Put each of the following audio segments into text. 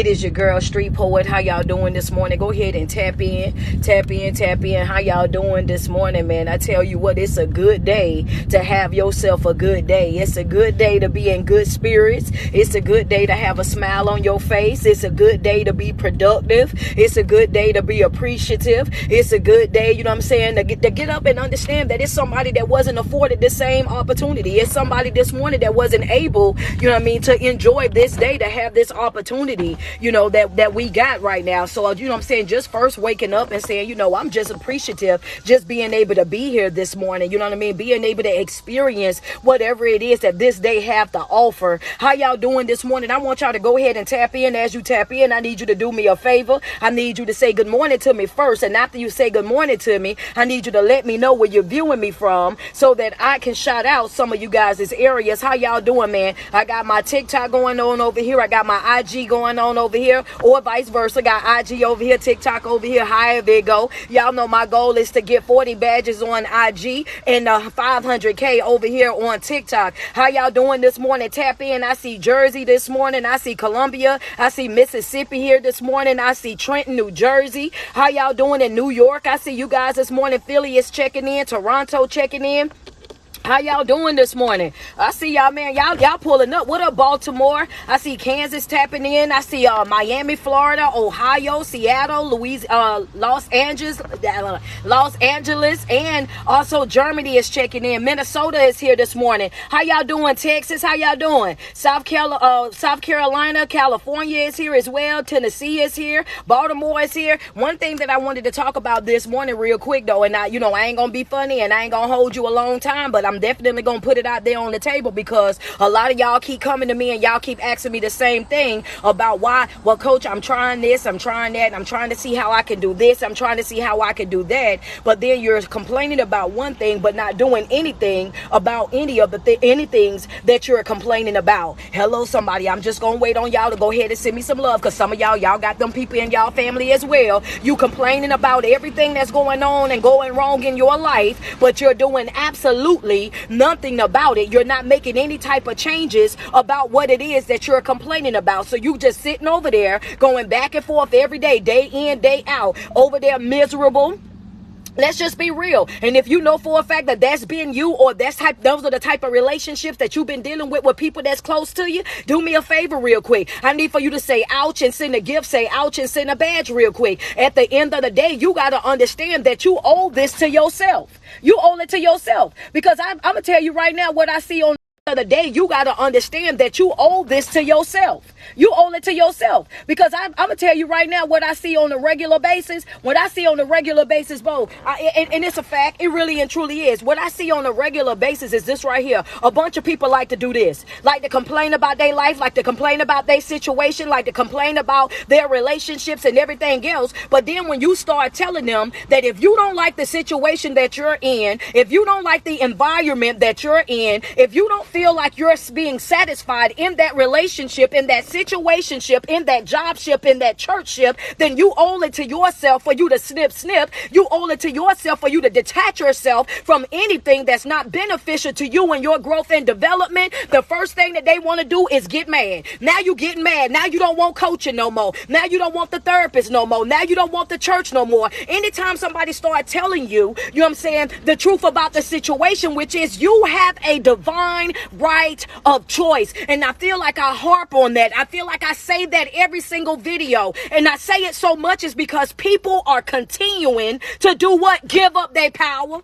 It is your girl, Street Poet. How y'all doing this morning? Go ahead and tap in. How y'all doing this morning, man? I tell you what, it's a good day to have yourself a good day. It's a good day to be in good spirits. It's a good day to have a smile on your face. It's a good day to be productive. It's a good day to be appreciative. It's a good day, you know what I'm saying, to get up and understand that it's somebody that wasn't afforded the same opportunity. It's somebody this morning that wasn't able, you know what I mean, to enjoy this day, to have this opportunity, you know, that we got right now. So, you know what I'm saying, just first waking up and saying, you know, I'm just appreciative, just being able to be here this morning, you know what I mean, being able to experience whatever it is that this day have to offer. How y'all doing this morning? I want y'all to go ahead and tap in. As you tap in, I need you to do me a favor. I need you to say good morning to me first, and after you say good morning to me, I need you to let me know where you're viewing me from so that I can shout out some of you guys' areas. How y'all doing, man? I got my TikTok going on over here. I got my IG going on over here, or vice versa. Got IG over here, TikTok over here, however it go. Y'all know my goal is to get 40 badges on IG and 500K over here on TikTok. How y'all doing this morning? Tap in. I see Jersey this morning. I see Columbia. I see Mississippi here this morning. I see Trenton, New Jersey. How y'all doing in New York? I see you guys this morning. Philly is checking in. Toronto checking in. How y'all doing this morning? I see y'all, man. Y'all pulling up. What up, Baltimore? I see Kansas tapping in. I see Miami, Florida, Ohio, Seattle, Los Angeles, and also Germany is checking in. Minnesota is here this morning. How y'all doing, Texas? How y'all doing? South Carolina, California is here as well. Tennessee is here. Baltimore is here. One thing that I wanted to talk about this morning real quick, though, and I ain't gonna be funny and I ain't gonna hold you a long time, but I'm definitely gonna put it out there on the table because a lot of y'all keep coming to me and y'all keep asking me the same thing about why. Well, coach, I'm trying this, I'm trying that, I'm trying to see how I can do this, I'm trying to see how I can do that, but then you're complaining about one thing but not doing anything about any of the any things that you're complaining about. Hello, somebody. I'm just gonna wait on y'all to go ahead and send me some love, because some of y'all got them people in y'all family as well. You complaining about everything that's going on and going wrong in your life, but you're doing absolutely nothing about it. You're not making any type of changes about what it is that you're complaining about. So you just sitting over there going back and forth every day in, day out, over there miserable. Let's just be real. And if you know for a fact that that's been you, or those are the type of relationships that you've been dealing with people that's close to you, do me a favor real quick. I need for you to say ouch and send a gift, say ouch and send a badge real quick. At the end of the day, you got to understand that you owe this to yourself. You owe it to yourself, because I'm going to tell you right now what I see on the day. You got to understand that you owe this to yourself. You owe it to yourself, because I'm going to tell you right now what I see on a regular basis. What I see on a regular basis, Bo, and it's a fact. It really and truly is. What I see on a regular basis is this right here. A bunch of people like to do this, like to complain about their life, like to complain about their situation, like to complain about their relationships and everything else. But then when you start telling them that if you don't like the situation that you're in, if you don't like the environment that you're in, if you don't feel like you're being satisfied in that relationship, in that situationship, in that jobship, in that churchship, then you owe it to yourself for you to snip. You owe it to yourself for you to detach yourself from anything that's not beneficial to you and your growth and development. The first thing that they want to do is get mad. Now you getting mad. Now you don't want coaching no more. Now you don't want the therapist no more. Now you don't want the church no more. Anytime somebody start telling you, you know what I'm saying, the truth about the situation, which is you have a divine right of choice. And I feel like I harp on that. I feel like I say that every single video. And I say it so much is because people are continuing to do what? Give up their power.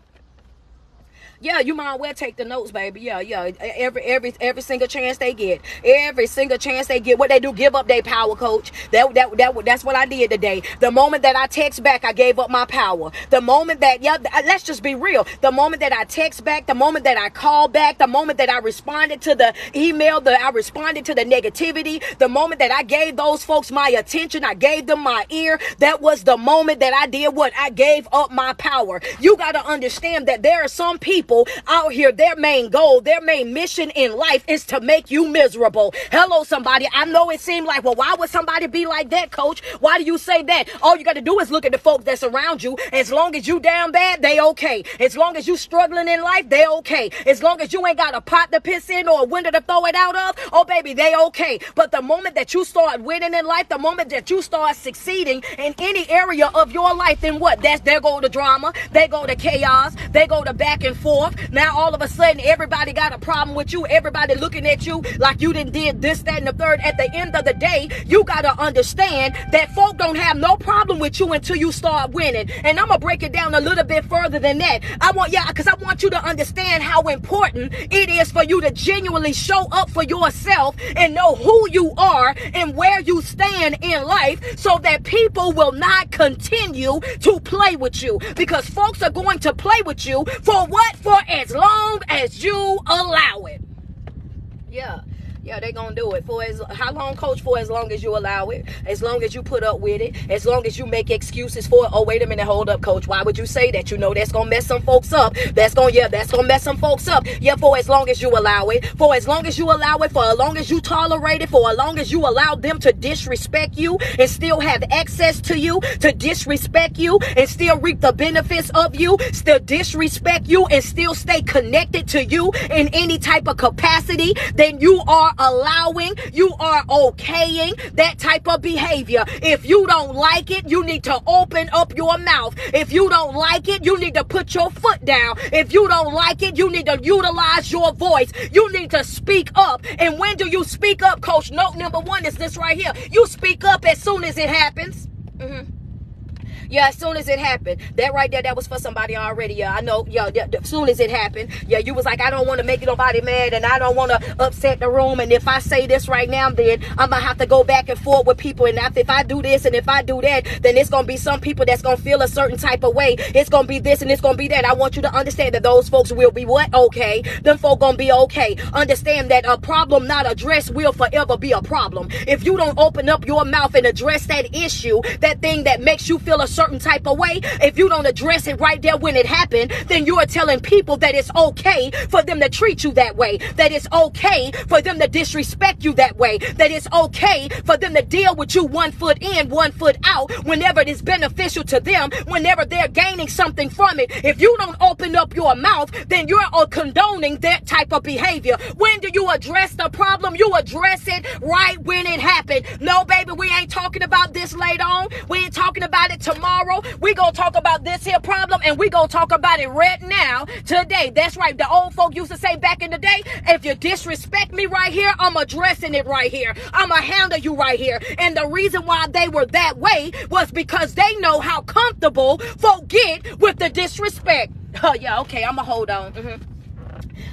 Yeah, you might well take the notes, baby. Yeah. Every single chance they get. Every single chance they get. What they do, give up their power, coach. That's what I did today. The moment that I text back, I gave up my power. The moment that, let's just be real. The moment that I text back, the moment that I call back, the moment that I responded to the email, I responded to the negativity, the moment that I gave those folks my attention, I gave them my ear, that was the moment that I did what? I gave up my power. You got to understand that there are some people people out here, their main goal, their main mission in life is to make you miserable. Hello, somebody. I know it seemed like, well, why would somebody be like that, coach? Why do you say that? All you got to do is look at the folks that's around you. As long as you down bad, they okay. As long as you struggling in life, they okay. As long as you ain't got a pot to piss in or a window to throw it out of, oh, baby, they okay. But the moment that you start winning in life, the moment that you start succeeding in any area of your life, then what? There go the drama. There go the chaos. They go the back and forth. Now, all of a sudden, everybody got a problem with you. Everybody looking at you like you done did this, that, and the third. At the end of the day, you got to understand that folk don't have no problem with you until you start winning. And I'm going to break it down a little bit further than that. Because I want you to understand how important it is for you to genuinely show up for yourself and know who you are and where you stand in life, so that people will not continue to play with you. Because folks are going to play with you for what? For as long as you allow it. Yeah, they're going to do it. How long, coach? For as long as you allow it. As long as you put up with it. As long as you make excuses for it. Oh, wait a minute. Hold up, coach. Why would you say that? You know that's going to mess some folks up. That's going to mess some folks up. Yeah, for as long as you allow it. For as long as you allow it. For as long as you tolerate it. For as long as you allow them to disrespect you and still have access to you, to disrespect you and still reap the benefits of you, still disrespect you and still stay connected to you in any type of capacity, then you are okaying that type of behavior. If you don't like it, you need to open up your mouth. If you don't like it, you need to put your foot down. If you don't like it, you need to utilize your voice. You need to speak up. And when do you speak up, coach? Note number one is this right here. You speak up as soon as it happens. Yeah, as soon as it happened. That right there, that was for somebody already. Yeah, I know. Yeah, as soon as it happened. Yeah, you was like, I don't want to make nobody mad and I don't want to upset the room. And if I say this right now, then I'm going to have to go back and forth with people. And if I do this and if I do that, then it's going to be some people that's going to feel a certain type of way. It's going to be this and it's going to be that. I want you to understand that those folks will be what? Okay. Them folk going to be okay. Understand that a problem not addressed will forever be a problem. If you don't open up your mouth and address that issue, that thing that makes you feel a certain type of way, if you don't address it right there when it happened, then you are telling people that it's okay for them to treat you that way, that it's okay for them to disrespect you that way, that it's okay for them to deal with you 1 foot in, 1 foot out, whenever it is beneficial to them, whenever they're gaining something from it. If you don't open up your mouth, then you're condoning that type of behavior. When do you address the problem? You address it right when it happened. No, baby, we ain't talking about this later on. We ain't talking about it tomorrow. We gonna talk about this here problem and we gonna talk about it right now, today. That's right. The old folk used to say back in the day, if you disrespect me right here, I'm addressing it right here. I'm gonna handle you right here. And the reason why they were that way was because they know how comfortable folk get with the disrespect. Oh yeah, okay, I'm gonna hold on.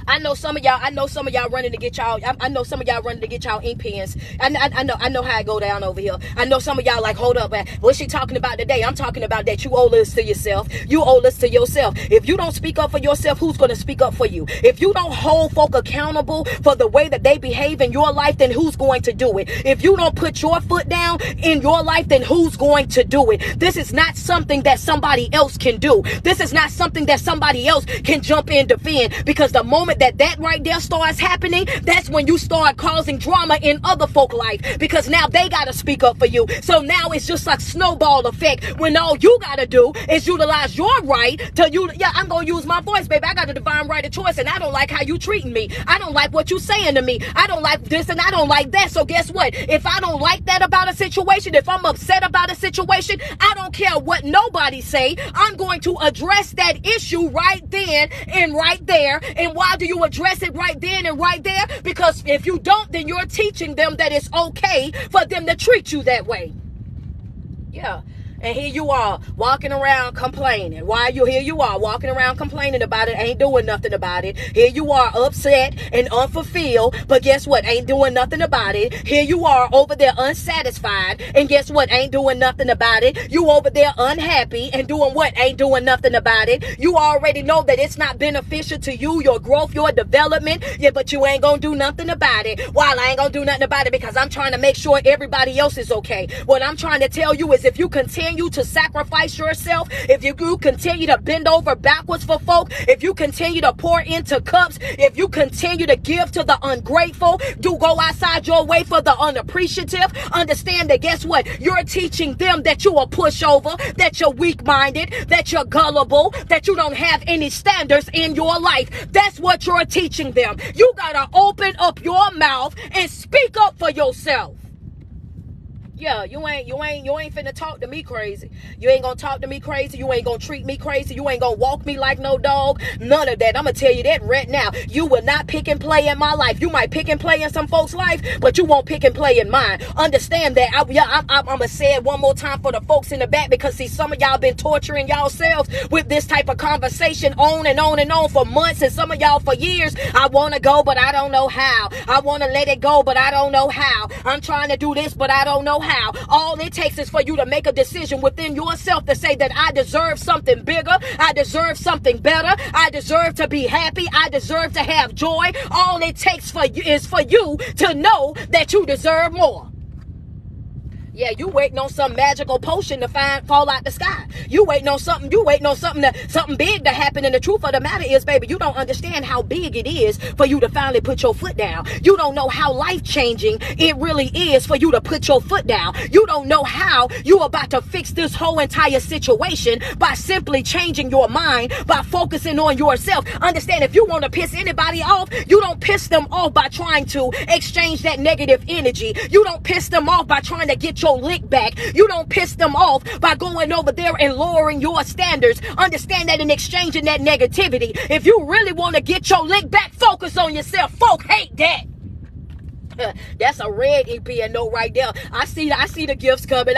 I know some of y'all running to get y'all. I know some of y'all running to get y'all ink pens. I know how I go down over here. I know some of y'all like, hold up, man. What's she talking about today? I'm talking about that you owe this to yourself. You owe this to yourself. If you don't speak up for yourself, who's going to speak up for you? If you don't hold folk accountable for the way that they behave in your life, then who's going to do it? If you don't put your foot down in your life, then who's going to do it? This is not something that somebody else can do. This is not something that somebody else can jump in, defend, because the moment that right there starts happening, that's when you start causing drama in other folk life, because now they got to speak up for you. So now it's just like snowball effect, when all you got to do is utilize your right to you. Yeah, I'm going to use my voice, baby. I got a divine right of choice, and I don't like how you treating me. I don't like what you saying to me. I don't like this and I don't like that. So guess what? If I don't like that about a situation, if I'm upset about a situation, I don't care what nobody say. I'm going to address that issue right then and right there. And why do you address it right then and right there? Because if you don't, then you're teaching them that it's okay for them to treat you that way. Yeah. And here you are walking around complaining. Here you are walking around complaining about it, ain't doing nothing about it. Here you are upset and unfulfilled, but guess what? Ain't doing nothing about it. Here you are over there unsatisfied, and guess what? Ain't doing nothing about it. You over there unhappy and doing what? Ain't doing nothing about it. You already know that it's not beneficial to you, your growth, your development. Yeah, but you ain't gonna do nothing about it. While I ain't gonna do nothing about it because I'm trying to make sure everybody else is okay. What I'm trying to tell you is, if you continue continue to sacrifice yourself, if you continue to bend over backwards for folk, if you continue to pour into cups, if you continue to give to the ungrateful, do go outside your way for the unappreciative, understand that guess what? You're teaching them that you are pushover, that you're weak-minded, that you're gullible, that you don't have any standards in your life. That's what you're teaching them. You gotta open up your mouth and speak up for yourself. Yeah, you ain't finna talk to me crazy. You ain't gonna talk to me crazy. You ain't gonna treat me crazy. You ain't gonna walk me like no dog. None of that. I'm gonna tell you that right now. You will not pick and play in my life. You might pick and play in some folks' life, but you won't pick and play in mine. Understand that. I'm gonna say it one more time for the folks in the back, because see, some of y'all been torturing yourselves with this type of conversation on and on and on for months, and some of y'all for years. I wanna go, but I don't know how. I wanna let it go, but I don't know how. I'm trying to do this, but I don't know how. All it takes is for you to make a decision within yourself to say that I deserve something bigger. I deserve something better. I deserve to be happy. I deserve to have joy. All it takes for you is for you to know that you deserve more. Yeah, you waiting on some magical potion to fall out the sky. You waiting on something something big to happen. And the truth of the matter is, baby, you don't understand how big it is for you to finally put your foot down. You don't know how life-changing it really is for you to put your foot down. You don't know how you about to fix this whole entire situation by simply changing your mind, by focusing on yourself. Understand, if you want to piss anybody off, you don't piss them off by trying to exchange that negative energy. You don't piss them off by trying to get your lick back. You don't piss them off by going over there and lowering your standards. Understand that in exchanging that negativity, if you really want to get your lick back, focus on yourself. Folk hate that. That's a red EP note right there. I see the gifts coming.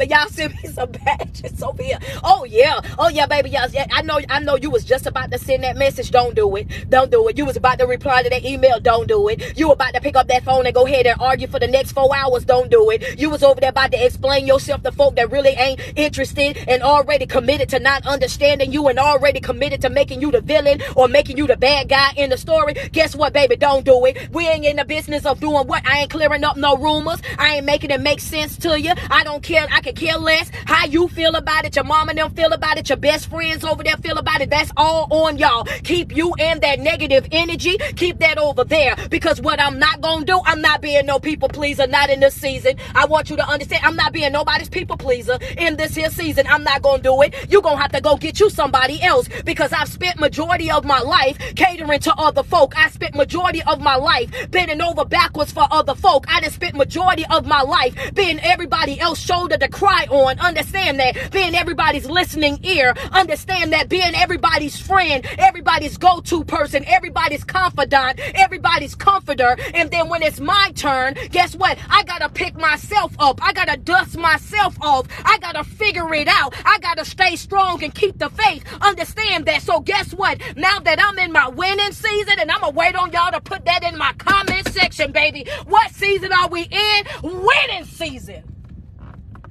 Y'all send me some badges over here. Oh yeah, baby. Y'all, I know you was just about to send that message. Don't do it. You was about to reply to that email. Don't do it. You were about to pick up that phone and go ahead and argue for the next 4 hours. Don't do it. You was over there about to explain yourself to folk that really ain't interested and already committed to not understanding you and already committed to making you the villain or making you the bad guy in the story. Guess what, baby? Don't do it. We ain't in the business of doing what? I ain't clearing up no rumors. I ain't making it make sense to you. I don't care. I could care less how you feel about it, your mom and them feel about it, your best friends over there feel about it. That's all on y'all. Keep you in that negative energy. Keep that over there, because what I'm not gonna do, I'm not being no people pleaser, not in this season. I want you to understand, I'm not being nobody's people pleaser in this here season. I'm not gonna do it. You're gonna have to go get you somebody else, because I've spent majority of my life catering to other folk. I spent majority of my life bending over backwards for other folk. I done spent majority of my life being everybody else's shoulder to cry on. Understand that. Being everybody's listening ear. Understand that. Being everybody's friend, everybody's go-to person, everybody's confidant, everybody's comforter. And then when it's my turn, guess what? I gotta pick myself up. I gotta dust myself off. I gotta figure it out. I gotta stay strong and keep the faith. Understand that. So guess what? Now that I'm in my winning season, and I'm gonna wait on y'all to put that in my comment section, baby. What season are we in? Winning season.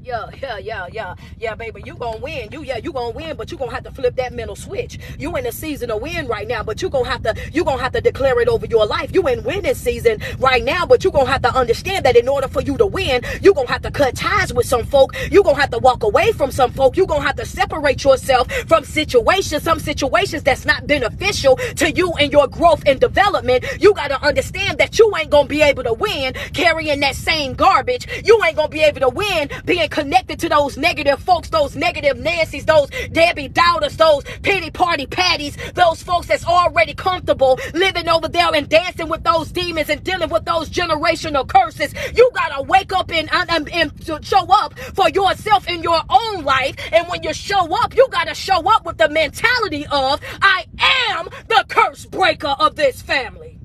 Yeah, baby, you gonna win. You gonna win, but you gonna have to flip that mental switch. You in a season of win right now, but you gonna have to declare it over your life. You in winning season right now, but you gonna have to understand that in order for you to win, you gonna have to cut ties with some folk. You gonna have to walk away from some folk. You gonna have to separate yourself from some situations that's not beneficial to you and your growth and development. You gotta understand that you ain't gonna be able to win carrying that same garbage. You ain't gonna be able to win being connected to those negative folks, those negative Nancy's, those Debbie Doubters, those pity party patties, those folks that's already comfortable living over there and dancing with those demons and dealing with those generational curses. You gotta wake up and show up for yourself in your own life. And when you show up, you gotta show up with the mentality of, I am the curse breaker of this family.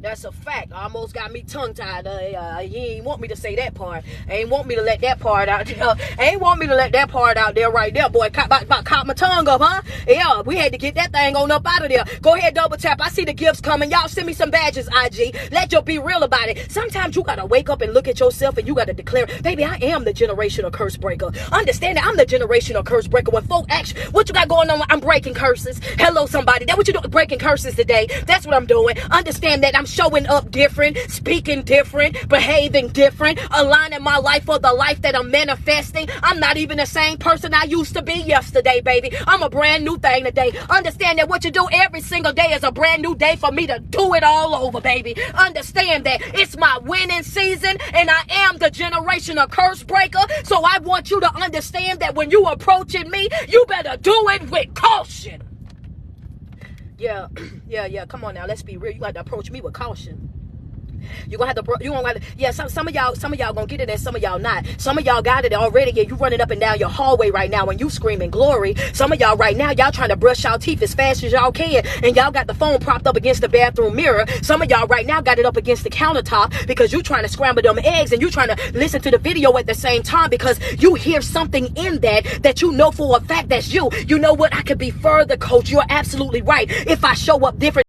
That's a fact. Almost got me tongue-tied. He ain't want me to say that part. Ain't want me to let that part out there. Ain't want me to let that part out there right there, boy. Caught my tongue up, huh? Yeah, we had to get that thing on up out of there. Go ahead, double tap. I see the gifts coming. Y'all send me some badges, IG. Let you be real about it. Sometimes you gotta wake up and look at yourself and you gotta declare, baby, I am the generational curse breaker. Understand that I'm the generational curse breaker. When folk ask, what you got going on? I'm breaking curses. Hello, somebody. That what you doing? Breaking curses today. That's what I'm doing. Understand that I'm showing up different, speaking different, behaving different, aligning my life for the life that I'm manifesting. I'm not even the same person I used to be yesterday, baby. I'm a brand new thing today. Understand that what you do every single day is a brand new day for me to do it all over, baby. Understand that it's my winning season and I am the generational curse breaker. So I want you to understand that when you approaching me, you better do it with caution. Yeah. Come on now, let's be real. You got to approach me with caution. You're gonna have to, yeah, some of y'all gonna get it and some of y'all not. Some of y'all got it already and you running up and down your hallway right now and you screaming glory. Some of y'all right now, y'all trying to brush y'all teeth as fast as y'all can and y'all got the phone propped up against the bathroom mirror. Some of y'all right now got it up against the countertop because you trying to scramble them eggs and you trying to listen to the video at the same time because you hear something in that you know for a fact that's you. You know what? I could be further, coach. You're absolutely right. If I show up different,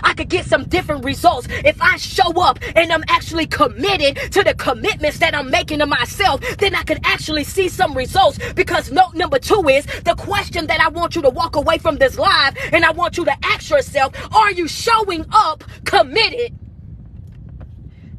I could get some different results. If I show up and I'm actually committed to the commitments that I'm making to myself, then I could actually see some results. Because note number 2 is the question that I want you to walk away from this live and I want you to ask yourself, are you showing up committed?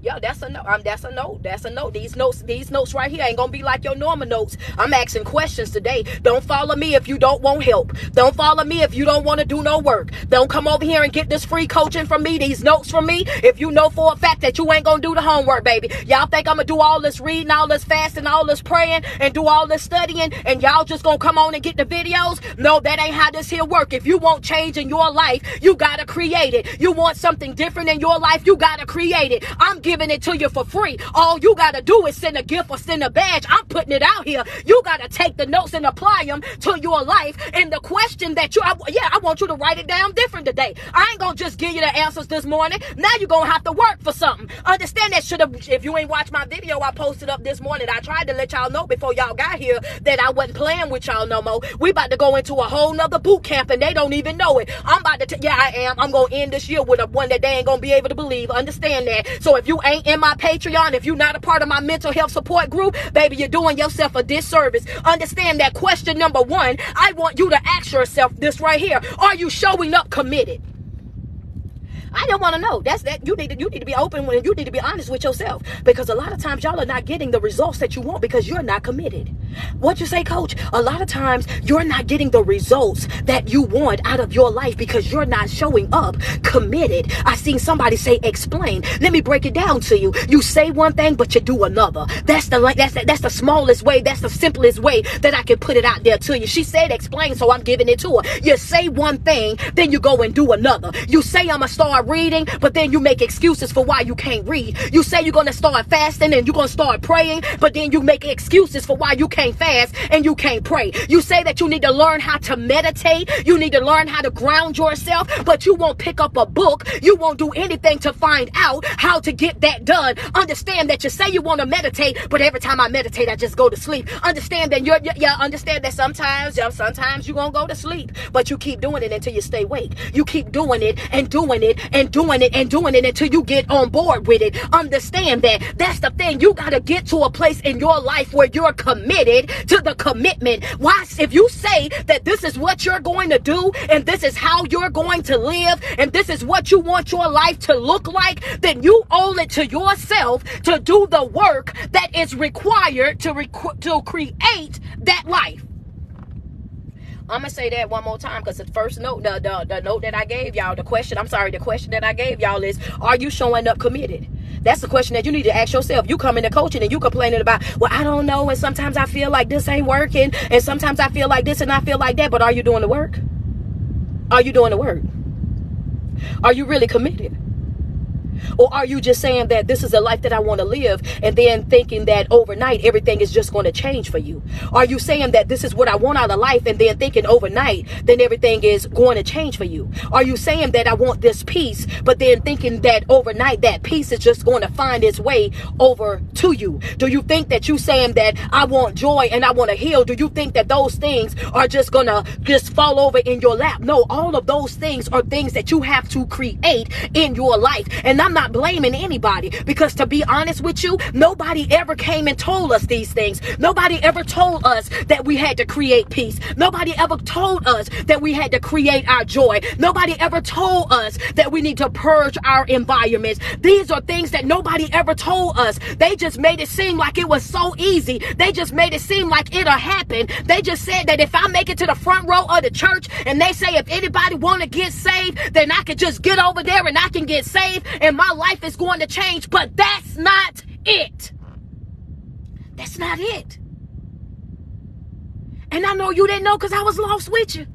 Yo, that's a no. That's a no. That's a no. These notes right here ain't gonna be like your normal notes. I'm asking questions today. Don't follow me if you don't want help. Don't follow me if you don't want to do no work. Don't come over here and get this free coaching from me, these notes from me, if you know for a fact that you ain't gonna do the homework, baby. Y'all think I'm gonna do all this reading, all this fasting, all this praying, and do all this studying, and y'all just gonna come on and get the videos? No, that ain't how this here work. If you want change in your life, you gotta create it. You want something different in your life, you gotta create it. I'm giving it to you for free. All you gotta do is send a gift or send a badge. I'm putting it out here. You gotta take the notes and apply them to your life. And the question that I want you to write it down different today. I ain't gonna just give you the answers this morning. Now you're gonna have to work for something. Understand that if you ain't watched my video I posted up this morning, I tried to let y'all know before y'all got here that I wasn't playing with y'all no more. We about to go into a whole nother boot camp and they don't even know it. I'm about to, I am. I'm gonna end this year with a one that they ain't gonna be able to believe. Understand that. So if you ain't in my Patreon, if you're not a part of my mental health support group, baby, you're doing yourself a disservice. Understand that question number 1, I want you to ask yourself this right here. Are you showing up committed? I don't want to know. That's that. You need to be open and you need to be honest with yourself, because a lot of times y'all are not getting the results that you want because you're not committed. What you say, coach? A lot of times you're not getting the results that you want out of your life because you're not showing up committed. I seen somebody say, explain. Let me break it down to you. You say one thing, but you do another. That's the smallest way. That's the simplest way that I can put it out there to you. She said explain, so I'm giving it to her. You say one thing, then you go and do another. You say I'm gonna start reading, but then you make excuses for why you can't read. You say you're gonna start fasting and you're gonna start praying, but then you make excuses for why you can't fast and you can't pray. You say that you need to learn how to meditate, you need to learn how to ground yourself, but you won't pick up a book, you won't do anything to find out how to get that done. Understand that you say you want to meditate, but every time I meditate I just go to sleep. Understand that understand that sometimes you're gonna go to sleep, but you keep doing it until you stay awake. You keep doing it and doing it and doing it and doing it until you get on board with it. Understand that. That's the thing. You got to get to a place in your life where you're committed to the commitment. Why? If you say that this is what you're going to do and this is how you're going to live and this is what you want your life to look like, then you owe it to yourself to do the work that is required to create that life. I'm going to say that one more time because the first note, the note that I gave y'all, the question that I gave y'all is, are you showing up committed? That's the question that you need to ask yourself. You come into coaching and you complaining about, well, I don't know, and sometimes I feel like this ain't working, and sometimes I feel like this and I feel like that, but are you doing the work? Are you doing the work? Are you really committed? Or are you just saying that this is a life that I want to live and then thinking that overnight everything is just going to change for you? Are you saying that this is what I want out of life and then thinking overnight then everything is going to change for you? Are you saying that I want this peace but then thinking that overnight that peace is just going to find its way over to you? Do you think that you saying that I want joy and I want to heal, do you think that those things are just going to just fall over in your lap? No, all of those things are things that you have to create in your life. And I'm not blaming anybody, because to be honest with you, nobody ever came and told us these things. Nobody ever told us that we had to create peace. Nobody ever told us that we had to create our joy. Nobody ever told us that we need to purge our environments. These are things that nobody ever told us. They just made it seem like it was so easy. They just made it seem like it'll happen. They just said that if I make it to the front row of the church and they say if anybody want to get saved, then I can just get over there and I can get saved and my life is going to change. But that's not it. That's not it. And I know you didn't know because I was lost with you.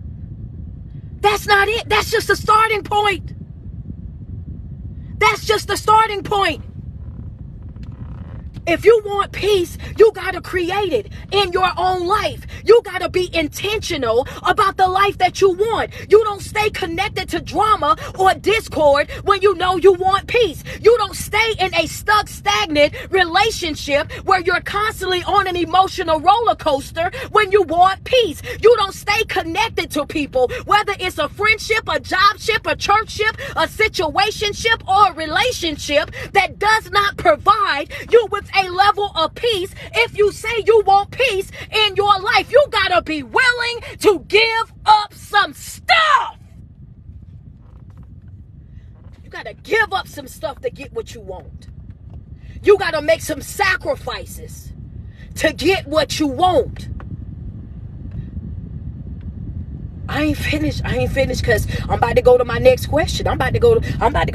That's not it. That's just the starting point. That's just the starting point. If you want peace, you got to create it in your own life. You got to be intentional about the life that you want. You don't stay connected to drama or discord when you know you want peace. You don't stay in a stuck, stagnant relationship where you're constantly on an emotional roller coaster when you want peace. You don't stay connected to people, whether it's a friendship, a jobship, a churchship, a situationship, or a relationship that does not provide you with a level of peace. If you say you want peace in your life, you gotta be willing to give up some stuff. You gotta give up some stuff to get what you want. You gotta make some sacrifices to get what you want. I ain't finished because I'm about to go to my next question. I'm about to go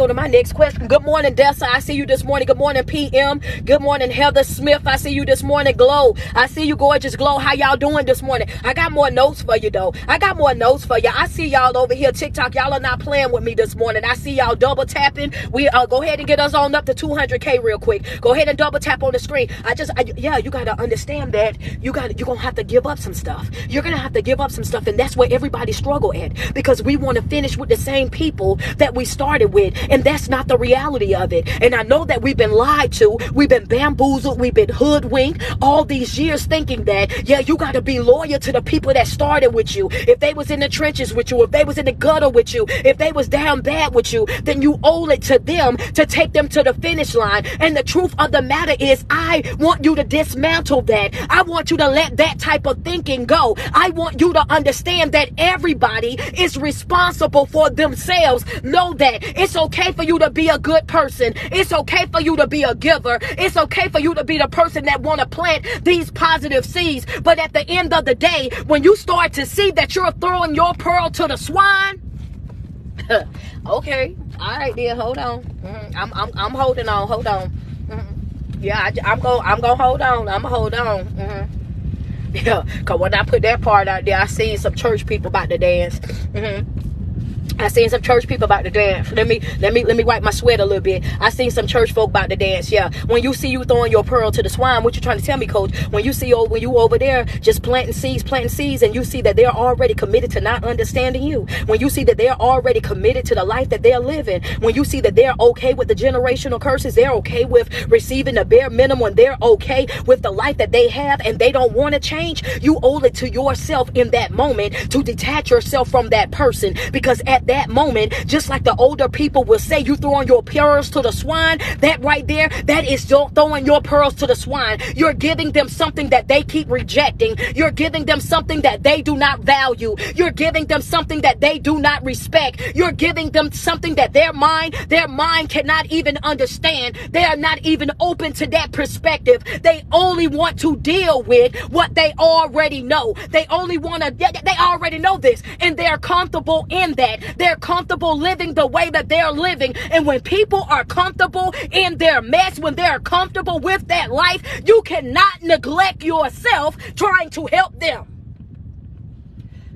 to my next question. Good morning, Dessa. I see you this morning. Good morning, PM. Good morning, Heather Smith. I see you this morning. Glow. I see you, gorgeous Glow. How y'all doing this morning? I got more notes for you, though. I see y'all over here. TikTok, y'all are not playing with me this morning. I see y'all double tapping. We go ahead and get us on up to 200K real quick. Go ahead and double tap on the screen. You got to understand that you're going to have to give up some stuff. You're going to have to give up some stuff, and that's where everybody struggle at, because we want to finish with the same people that we started with, and that's not the reality of it. And I know that we've been lied to, we've been bamboozled, we've been hoodwinked all these years thinking that, yeah, you got to be loyal to the people that started with you. If they was in the trenches with you, if they was in the gutter with you, if they was down bad with you, then you owe it to them to take them to the finish line. And the truth of the matter is, I want you to dismantle that. I want you to let that type of thinking go. I want you to understand that everybody is responsible for themselves. Know that it's okay for you to be a good person. It's okay for you to be a giver. It's okay for you to be the person that want to plant these positive seeds. But at the end of the day, when you start to see that you're throwing your pearl to the swine, okay, all right, then hold on. I'm holding on. Hold on. Yeah, I'm gonna hold on. I'm gonna hold on. Yeah, because when I put that part out there, I seen some church people about to dance. I seen some church people about to dance. Let me wipe my sweat a little bit. I seen some church folk about to dance. Yeah. When you see you throwing your pearl to the swine, what you trying to tell me, Coach? When you over there just planting seeds, and you see that they're already committed to not understanding you. When you see that they're already committed to the life that they're living. When you see that they're okay with the generational curses, they're okay with receiving the bare minimum, and they're okay with the life that they have, and they don't want to change. You owe it to yourself in that moment to detach yourself from that person, because at that moment, just like the older people will say, you throwing your pearls to the swine. That right there, that is throwing your pearls to the swine. You're giving them something that they keep rejecting. You're giving them something that they do not value. You're giving them something that they do not respect. You're giving them something that their mind cannot even understand. They are not even open to that perspective. They only want to deal with what they already know. They already know this, and they're comfortable in that. They're comfortable living the way that they're living. And when people are comfortable in their mess, when they're comfortable with that life, you cannot neglect yourself trying to help them.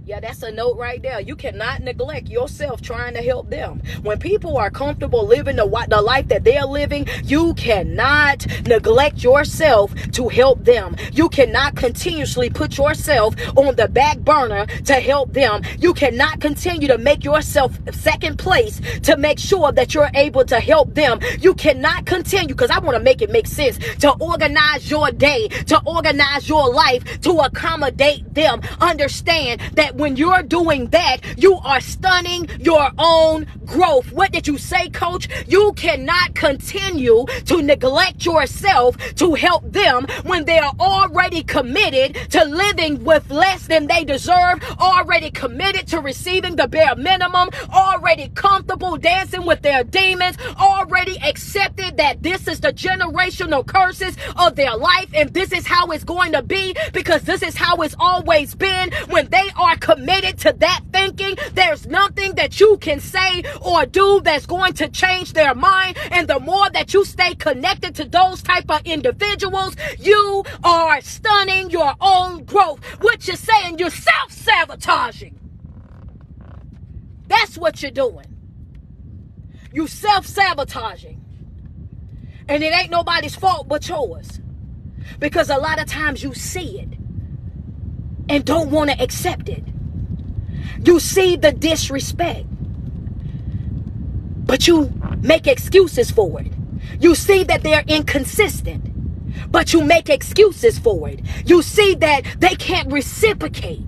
Yeah, that's a note right there. You cannot neglect yourself trying to help them. When people are comfortable living the life that they're living, you cannot neglect yourself to help them. You cannot continuously put yourself on the back burner to help them. You cannot continue to make yourself second place to make sure that you're able to help them. You cannot continue, because I want to make it make sense, to organize your day, to organize your life, to accommodate them. Understand that when you're doing that, you are stunning your own growth. What did you say, coach? You cannot continue to neglect yourself to help them when they are already committed to living with less than they deserve, already committed to receiving the bare minimum, already comfortable dancing with their demons, already accepted that this is the generational curses of their life and this is how it's going to be because this is how it's always been. When they are committed to that thinking, there's nothing that you can say or do that's going to change their mind. And the more that you stay connected to those type of individuals, you are stunning your own growth. What you're saying, you're self-sabotaging. That's what you're doing. You self-sabotaging. And it ain't nobody's fault but yours. Because a lot of times you see it and don't want to accept it. You see the disrespect, but you make excuses for it. You see that they're inconsistent, but you make excuses for it. You see that they can't reciprocate,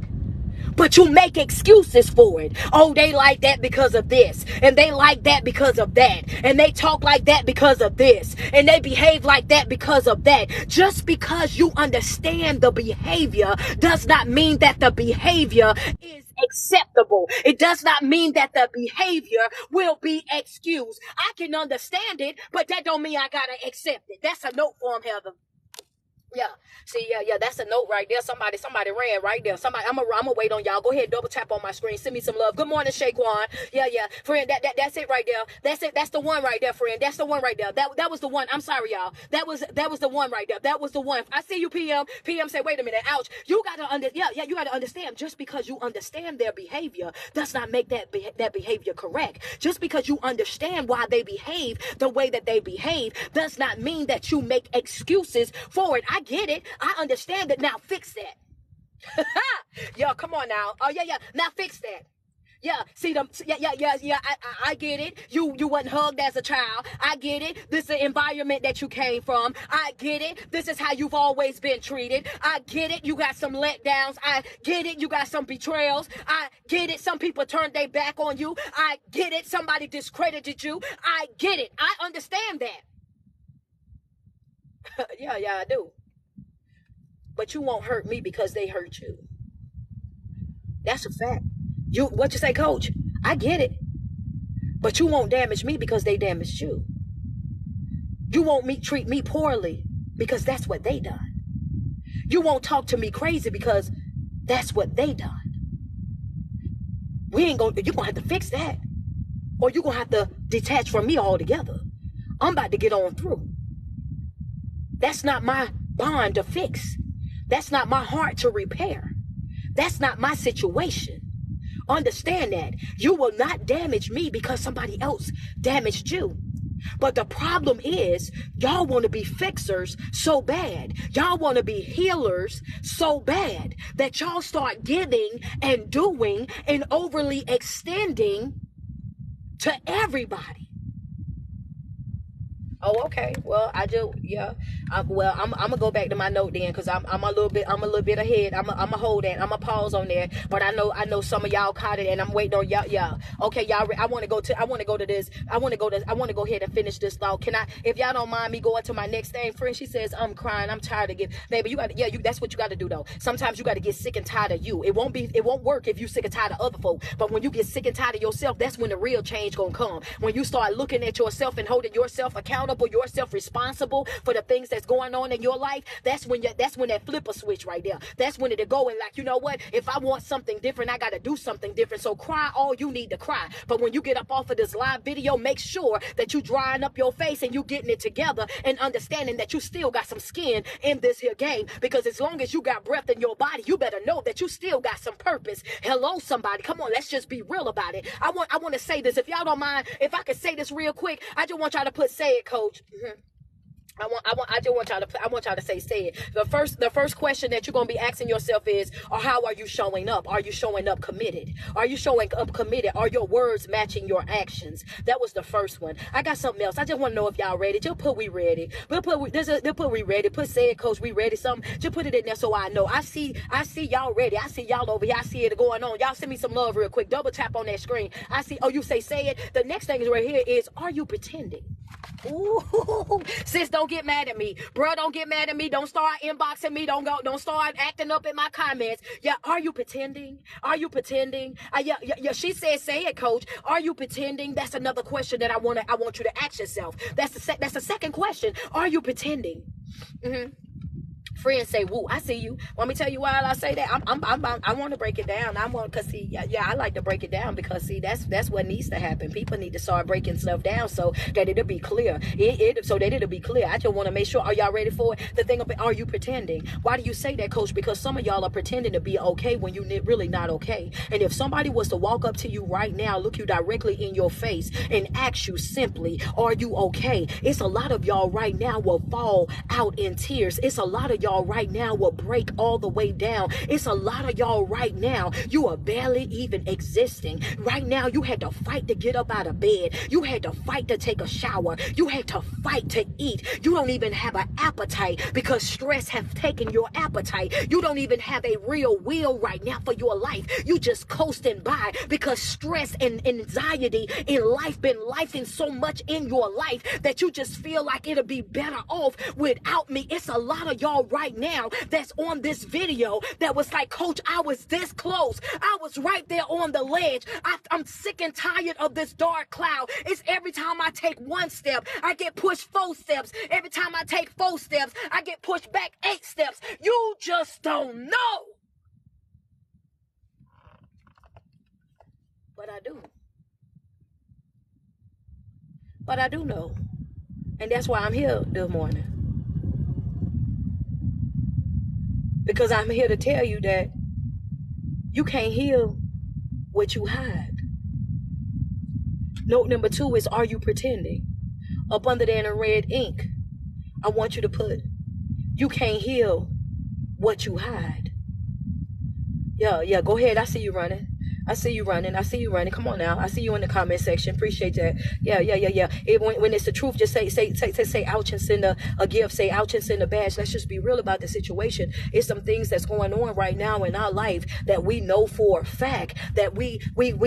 but you make excuses for it. Oh, they like that because of this, and they like that because of that, and they talk like that because of this, and they behave like that because of that. Just because you understand the behavior does not mean that the behavior is acceptable. It does not mean that the behavior will be excused. I can understand it, but that don't mean I gotta accept it. That's a note for him, Heather. Yeah. See, yeah, that's a note right there. Somebody ran right there. I'm gonna wait on y'all. Go ahead, double tap on my screen. Send me some love. Good morning, Shaquan. Yeah. Friend, that's it right there. That's it. That's the one right there, friend. That's the one right there. That was the one. I'm sorry, y'all. That was the one right there. That was the one. I see you, PM. PM say, wait a minute. Ouch. You gotta you gotta understand. Just because you understand their behavior does not make that behavior correct. Just because you understand why they behave the way that they behave does not mean that you make excuses for it. I get it. I understand it. Now fix that. Yo, come on now. Oh yeah. Now fix that. Yeah, see them. Yeah. I get it. You wasn't hugged as a child. I get it. This is the environment that you came from. I get it. This is how you've always been treated. I get it. You got some letdowns. I get it. You got some betrayals. I get it. Some people turned their back on you. I get it. Somebody discredited you. I get it. I understand that. Yeah, I do. But you won't hurt me because they hurt you. That's a fact. What you say, coach? I get it. But you won't damage me because they damaged you. You won't treat me poorly because that's what they done. You won't talk to me crazy because that's what they done. You're gonna have to fix that. Or you're gonna have to detach from me altogether. I'm about to get on through. That's not my bond to fix. That's not my heart to repair. That's not my situation. Understand that. You will not damage me because somebody else damaged you. But the problem is, y'all want to be fixers so bad. Y'all want to be healers so bad that y'all start giving and doing and overly extending to everybody. Oh, okay. Well, I'm gonna go back to my note then, cause I'm a little bit ahead. I'm gonna hold that. I'm gonna pause on there. But I know some of y'all caught it, and I'm waiting on y'all. Yeah. Okay, y'all. I want to go to this. I want to go ahead and finish this thought. Can I? If y'all don't mind me going to my next thing, friend. She says I'm crying. I'm tired of giving. Baby, that's what you got to do though. Sometimes you got to get sick and tired of you. It won't work if you sick and tired of other folk. But when you get sick and tired of yourself, that's when the real change gonna come. When you start looking at yourself and holding yourself accountable, yourself responsible for the things that's going on in your life, that's when that flipper switch right there. That's when it'll go and like, you know what? If I want something different, I got to do something different. So cry all you need to cry. But when you get up off of this live video, make sure that you drying up your face and you getting it together and understanding that you still got some skin in this here game. Because as long as you got breath in your body, you better know that you still got some purpose. Hello, somebody. Come on, let's just be real about it. I want to say this. If y'all don't mind, if I could say this real quick, I just want y'all to say it, coach. I want y'all to say it. The first question that you're gonna be asking yourself is, or how are you showing up? Are you showing up committed? Are you showing up committed? Are your words matching your actions? That was the first one. I got something else. I just want to know if y'all ready. Just put we ready. They'll put we ready. Put say it, coach, we ready. Something. Just put it in there so I know. I see y'all ready. I see y'all over here. I see it going on. Y'all send me some love real quick. Double tap on that screen. I see. Oh, you say it. The next thing is right here is, are you pretending? Ooh, sis, don't get mad at me. Bro, don't get mad at me. Don't start inboxing me. Don't start acting up in my comments. Yeah, are you pretending? Are you pretending? Yeah, she said, say it, coach. Are you pretending? That's another question that I want you to ask yourself. That's the second question. Are you pretending? Friends say, woo, I see you. Want me to tell you why I say that? I want to break it down. Cause see, yeah, I like to break it down because see, that's what needs to happen. People need to start breaking stuff down so that it'll be clear. So that it'll be clear. I just want to make sure, are y'all ready for it? The thing about, are you pretending? Why do you say that, coach? Because some of y'all are pretending to be okay when you're really not okay. And if somebody was to walk up to you right now, look you directly in your face and ask you simply, are you okay? It's a lot of y'all right now will fall out in tears. It's a lot of y'all right now will break all the way down. It's a lot of y'all right now, you are barely even existing. Right now, you had to fight to get up out of bed. You had to fight to take a shower. You had to fight to eat. You don't even have an appetite because stress have taken your appetite. You don't even have a real will right now for your life. You just coasting by because stress and anxiety in life been lifing so much in your life that you just feel like it'll be better off without me. It's a lot of y'all right now that's on this video that was like, coach, I was this close. I was right there on the ledge. I'm sick and tired of this dark cloud. It's every time I take one step, I get pushed 4 steps. Every time I take 4 steps, I get pushed back 8 steps. You just don't know. But I do. But I do know. And that's why I'm here this morning. Because I'm here to tell you that you can't heal what you hide. Note number 2 is, are you pretending? Up under there in red ink, I want you to put, you can't heal what you hide. Yeah, go ahead. I see you running. I see you running. Come on now. I see you in the comment section. Appreciate that. Yeah. When it's the truth, just say ouch and send a gift. Say ouch and send a badge. Let's just be real about the situation. It's some things that's going on right now in our life that we know for a fact that we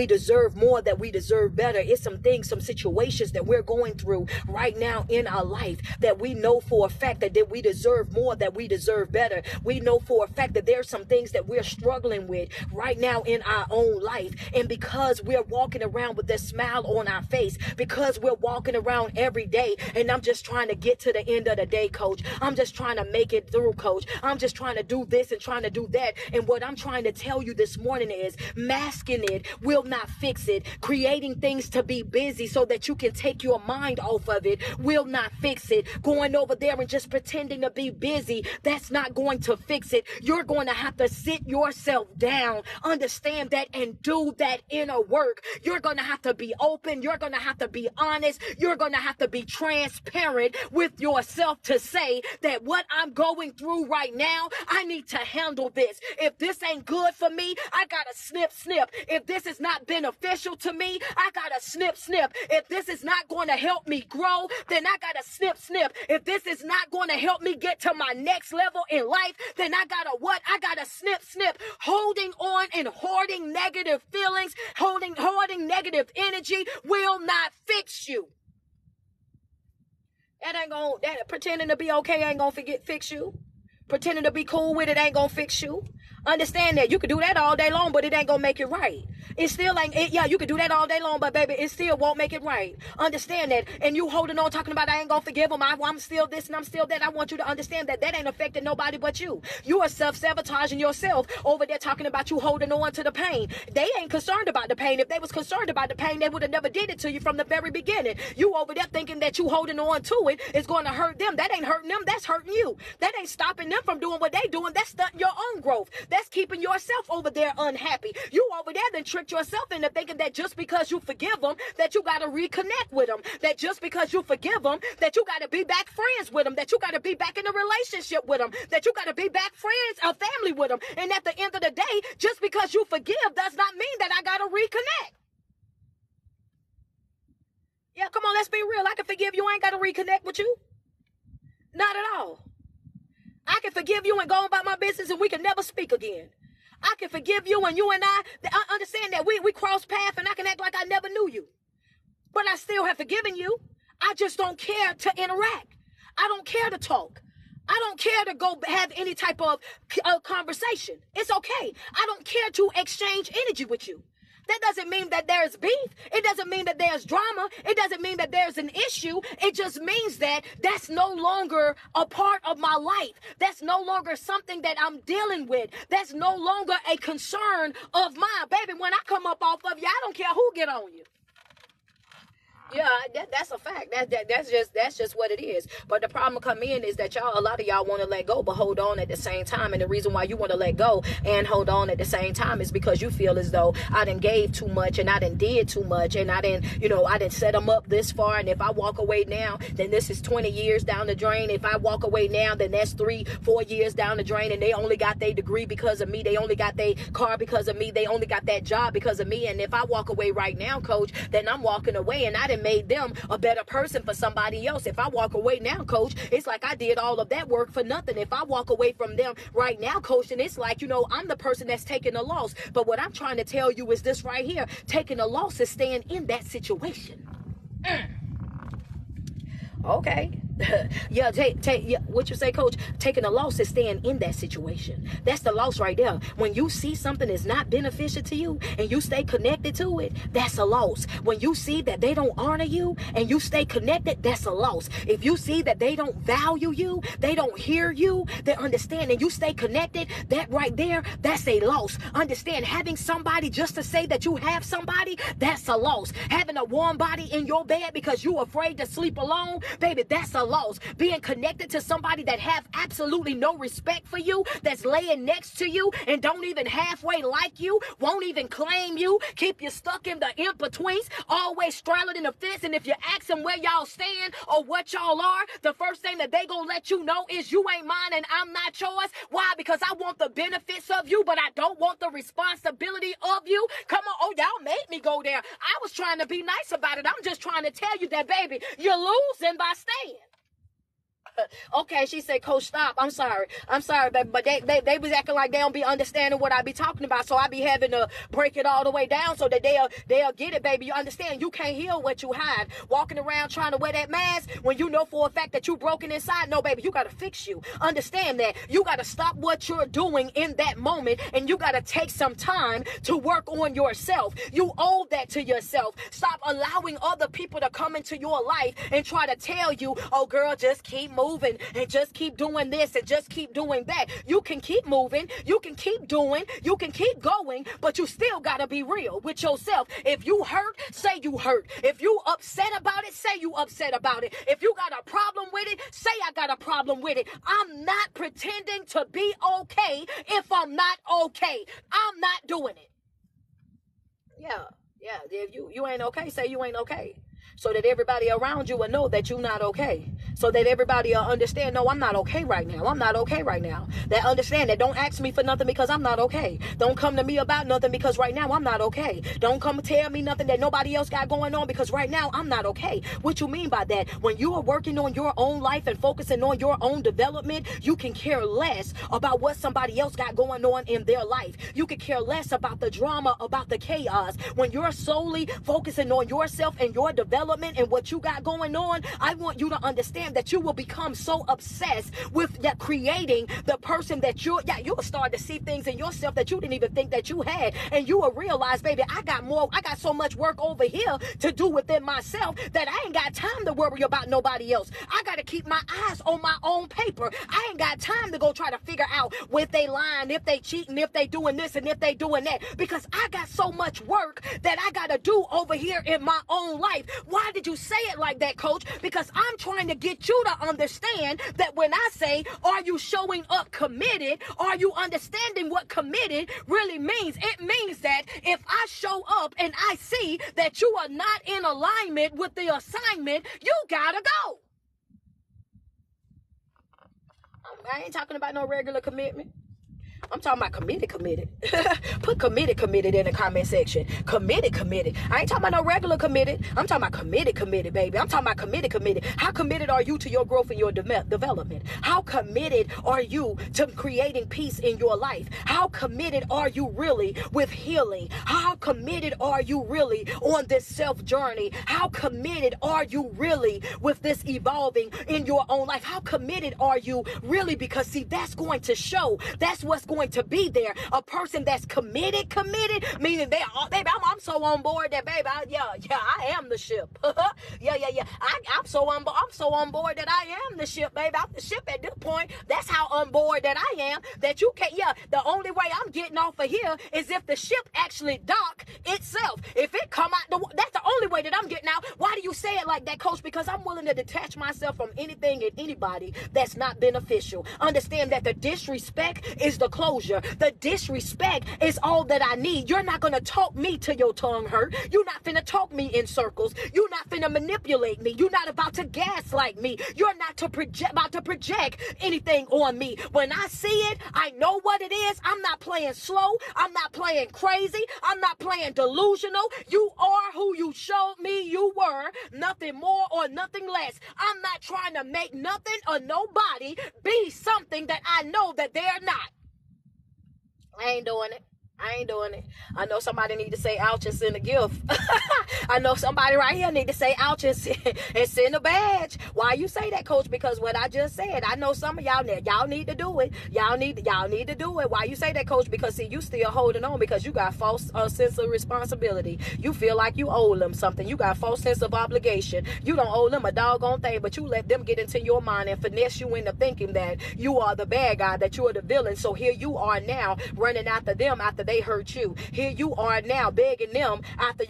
deserve more, that we deserve better. It's some things, some situations that we're going through right now in our life that we know for a fact that we deserve more, that we deserve better. We know for a fact that there's some things that we're struggling with right now in our own life. And because we're walking around with this smile on our face, because we're walking around every day, and I'm just trying to get to the end of the day, coach. I'm just trying to make it through, coach. I'm just trying to do this and trying to do that. And what I'm trying to tell you this morning is, masking it will not fix it. Creating things to be busy so that you can take your mind off of it will not fix it. Going over there and just pretending to be busy, that's not going to fix it. You're going to have to sit yourself down, understand that, and do that inner work. You're going to have to be open. You're going to have to be honest. You're going to have to be transparent with yourself to say that what I'm going through right now, I need to handle this. If this ain't good for me, I got to snip. If this is not beneficial to me, I got to snip. If this is not going to help me grow, then I got to snip. If this is not going to help me get to my next level in life, then I got to what? I got to snip. Holding on and hoarding negative feelings, holding negative energy will not fix you. That pretending to be okay ain't gonna fix you. Pretending to be cool with it ain't gonna fix you. Understand that you can do that all day long, but it ain't gonna make it right. It still ain't. You can do that all day long, but baby, it still won't make it right. Understand that. And you holding on, talking about I ain't gonna forgive him. I'm still this and I'm still that. I want you to understand that ain't affecting nobody but you. You are self-sabotaging yourself over there, talking about you holding on to the pain. They ain't concerned about the pain. If they was concerned about the pain, they would have never did it to you from the very beginning. You over there thinking that you holding on to it is going to hurt them. That ain't hurting them. That's hurting you. That ain't stopping them from doing what they doing. That's stunting your own growth. that's keeping yourself over there unhappy. You over there then tricked yourself into thinking that just because you forgive them, that you got to reconnect with them, that just because you forgive them, that you got to be back friends with them, that you got to be back in a relationship with them, that you got to be back friends or family with them. And at the end of the day, just because you forgive does not mean that I got to reconnect. Yeah, come on, let's be real. I can forgive you. I ain't got to reconnect with you. Not at all. I can forgive you and go on about my business and we can never speak again. I can forgive you and you and I understand that we cross paths and I can act like I never knew you. But I still have forgiven you. I just don't care to interact. I don't care to talk. I don't care to go have any type of conversation. It's okay. I don't care to exchange energy with you. That doesn't mean that there's beef. It doesn't mean that there's drama. It doesn't mean that there's an issue. It just means that that's no longer a part of my life. That's no longer something that I'm dealing with. That's no longer a concern of mine. Baby, when I come up off of you, I don't care who get on you. Yeah, that's a fact. That's just what it is. But the problem come in is that a lot of y'all want to let go, but hold on at the same time. And the reason why you want to let go and hold on at the same time is because you feel as though I done gave too much and I done did too much and I didn't set them up this far. And if I walk away now, then this is 20 years down the drain. If I walk away now, then that's 3-4 years down the drain. And they only got their degree because of me. They only got their car because of me. They only got that job because of me. And if I walk away right now, coach, then I'm walking away and I didn't made them a better person for somebody else. If I walk away now, coach, it's like I did all of that work for nothing. If I walk away from them right now, coach, then it's like, I'm the person that's taking a loss. But what I'm trying to tell you is this right here. Taking a loss is staying in that situation. Okay. Yeah, what you say, coach? Taking a loss is staying in that situation. That's the loss right there. When you see something that's not beneficial to you and you stay connected to it, that's a loss. When you see that they don't honor you and you stay connected, that's a loss. If you see that they don't value you, they don't hear you, they understand, and you stay connected, that right there, that's a loss. Understand, having somebody just to say that you have somebody, that's a loss. Having a warm body in your bed because you're afraid to sleep alone, baby, that's a loss. Being connected to somebody that have absolutely no respect for you, that's laying next to you and don't even halfway like you, won't even claim you, keep you stuck in the in-betweens, always straddling in the fence. And if you ask them where y'all stand or what y'all are, the first thing that they gonna let you know is you ain't mine and I'm not yours. Why? Because I want the benefits of you, but I don't want the responsibility of you. Come on. Oh, y'all made me go there. I was trying to be nice about it. I'm just trying to tell you that, baby, you're losing by staying. Okay, she said, Coach, stop. I'm sorry, baby. But they was acting like they don't be understanding what I be talking about. So I be having to break it all the way down so that they'll get it, baby. You understand? You can't heal what you hide. Walking around trying to wear that mask when you know for a fact that you broken inside. No, baby, you got to fix you. Understand that. You got to stop what you're doing in that moment and you got to take some time to work on yourself. You owe that to yourself. Stop allowing other people to come into your life and try to tell you, oh, girl, just keep moving and just keep doing this and just keep doing that. You can keep moving, you can keep doing, you can keep going, but you still gotta be real with yourself. If you hurt, say you hurt. If you upset about it, say you upset about it. If you got a problem with it, say I got a problem with it. I'm not pretending to be okay if I'm not okay. I'm not doing it. Yeah. If you ain't okay, say you ain't okay. So that everybody around you will know that you're not okay. So that everybody will understand, no, I'm not okay right now. I'm not okay right now. That understand that don't ask me for nothing because I'm not okay. Don't come to me about nothing because right now I'm not okay. Don't come tell me nothing that nobody else got going on because right now I'm not okay. What you mean by that? When you are working on your own life and focusing on your own development, you can care less about what somebody else got going on in their life. You can care less about the drama, about the chaos. When you're solely focusing on yourself and your development and what you got going on, I want you to understand that you will become so obsessed with that creating the person that you'll start to see things in yourself that you didn't even think that you had. And you will realize, baby, I got so much work over here to do within myself that I ain't got time to worry about nobody else. I got to keep my eyes on my own paper. I ain't got time to go try to figure out if they lying, if they cheating, if they doing this and if they doing that, because I got so much work that I got to do over here in my own life. Why did you say it like that, coach? Because I'm trying to get you to understand that when I say, are you showing up committed? Are you understanding what committed really means? It means that if I show up and I see that you are not in alignment with the assignment, you gotta go. I ain't talking about no regular commitment. I'm talking about committed. Put committed in the comment section. Committed. I ain't talking about no regular committed. I'm talking about committed, baby. I'm talking about committed. How committed are you to your growth and your development? How committed are you to creating peace in your life? How committed are you really with healing? How committed are you really on this self journey? How committed are you really with this evolving in your own life? How committed are you really? Because see, that's going to show. That's what's going to be there. A person that's committed, meaning baby, I'm so on board that baby, I am the ship. I'm so on board that I am the ship, baby. I'm the ship at this point. That's how on board that I am. That you can't. The only way I'm getting off of here is if the ship actually dock itself. If it come out, that's the only way that I'm getting out. Why do you say it like that, coach? Because I'm willing to detach myself from anything and anybody that's not beneficial. Understand that the disrespect is the closure. The disrespect is all that I need. You're not going to talk me till your tongue hurt. You're not finna talk me in circles. You're not finna manipulate me. You're not about to gaslight me. You're not about to project anything on me. When I see it, I know what it is. I'm not playing slow. I'm not playing crazy. I'm not playing delusional. You are who you showed me you were. Nothing more or nothing less. I'm not trying to make nothing or nobody be something that I know that they're not. I ain't doing it. I know somebody need to say ouch and send a gift. I know somebody right here need to say ouch and send a badge. Why you say that, coach? Because what I just said, I know some of y'all need to do it. Y'all need to do it. Why you say that, coach? Because see, you still holding on because you got false sense of responsibility. You feel like you owe them something. You got false sense of obligation. You don't owe them a doggone thing, but you let them get into your mind and finesse you into thinking that you are the bad guy, that you are the villain. So here you are now running after them after they hurt you. Here you are now begging them after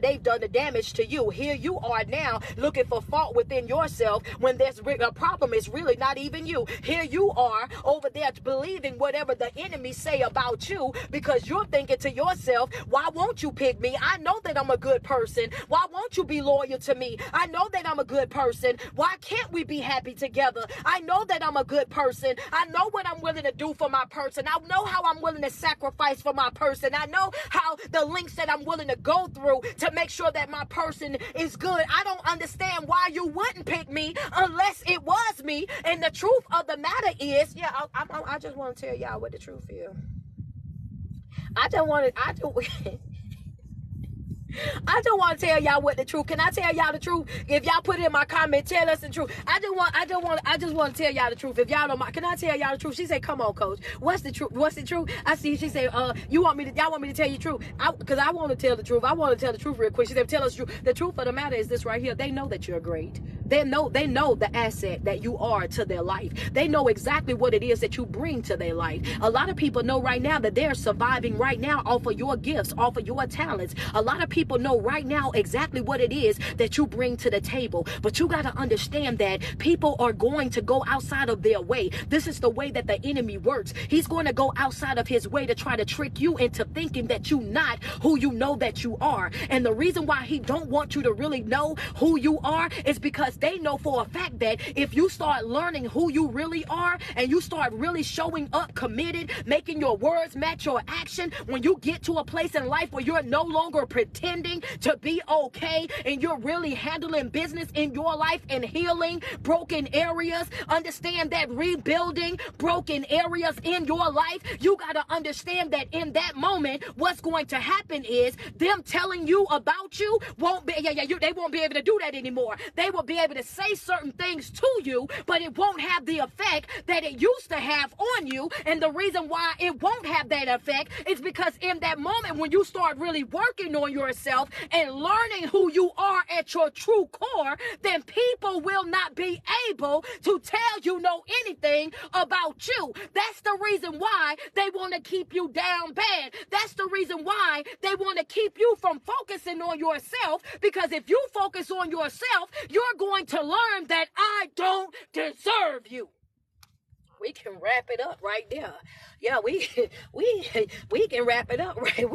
they've done the damage to you. Here you are now looking for fault within yourself when there's a problem. It's really not even you. Here you are over there believing whatever the enemy say about you because you're thinking to yourself, why won't you pick me? I know that I'm a good person. Why won't you be loyal to me? I know that I'm a good person. Why can't we be happy together? I know that I'm a good person. I know what I'm willing to do for my person. I know how I'm willing to sacrifice for my person. I know how the links that I'm willing to go through to make sure that my person is good. I don't understand why you wouldn't pick me unless it was me. And the truth of the matter is, I just want to tell y'all what the truth is. I just want to tell y'all what the truth. Can I tell y'all the truth? If y'all put it in my comment, tell us the truth. I just want to tell y'all the truth. If y'all don't mind, can I tell y'all the truth? She said, "Come on, coach. What's the truth? What's the truth?" I see. She said, y'all want me to tell you the truth? Because I want to tell the truth. I want to tell the truth real quick." She said, "Tell us the truth." The truth of the matter is this right here. They know that you're great. They know the asset that you are to their life. They know exactly what it is that you bring to their life. A lot of people know right now that they're surviving right now off of your gifts, off of your talents. A lot of people know right now exactly what it is that you bring to the table. But you got to understand that people are going to go outside of their way. This is the way that the enemy works. He's going to go outside of his way to try to trick you into thinking that you're not who you know that you are. And the reason why he don't want you to really know who you are is because they know for a fact that if you start learning who you really are and you start really showing up committed, making your words match your action, when you get to a place in life where you're no longer pretending to be okay and you're really handling business in your life and healing broken areas, understand that rebuilding broken areas in your life, you got to understand that in that moment, what's going to happen is them telling you about you they won't be able to do that anymore. They will be able to say certain things to you, but it won't have the effect that it used to have on you. And the reason why it won't have that effect is because in that moment when you start really working on yourself, yourself and learning who you are at your true core, then people will not be able to tell you know anything about you. That's the reason why they want to keep you down bad. That's the reason why they want to keep you from focusing on yourself, because if you focus on yourself, you're going to learn that I don't deserve you. We can wrap it up right there. Yeah, we can wrap it up, right?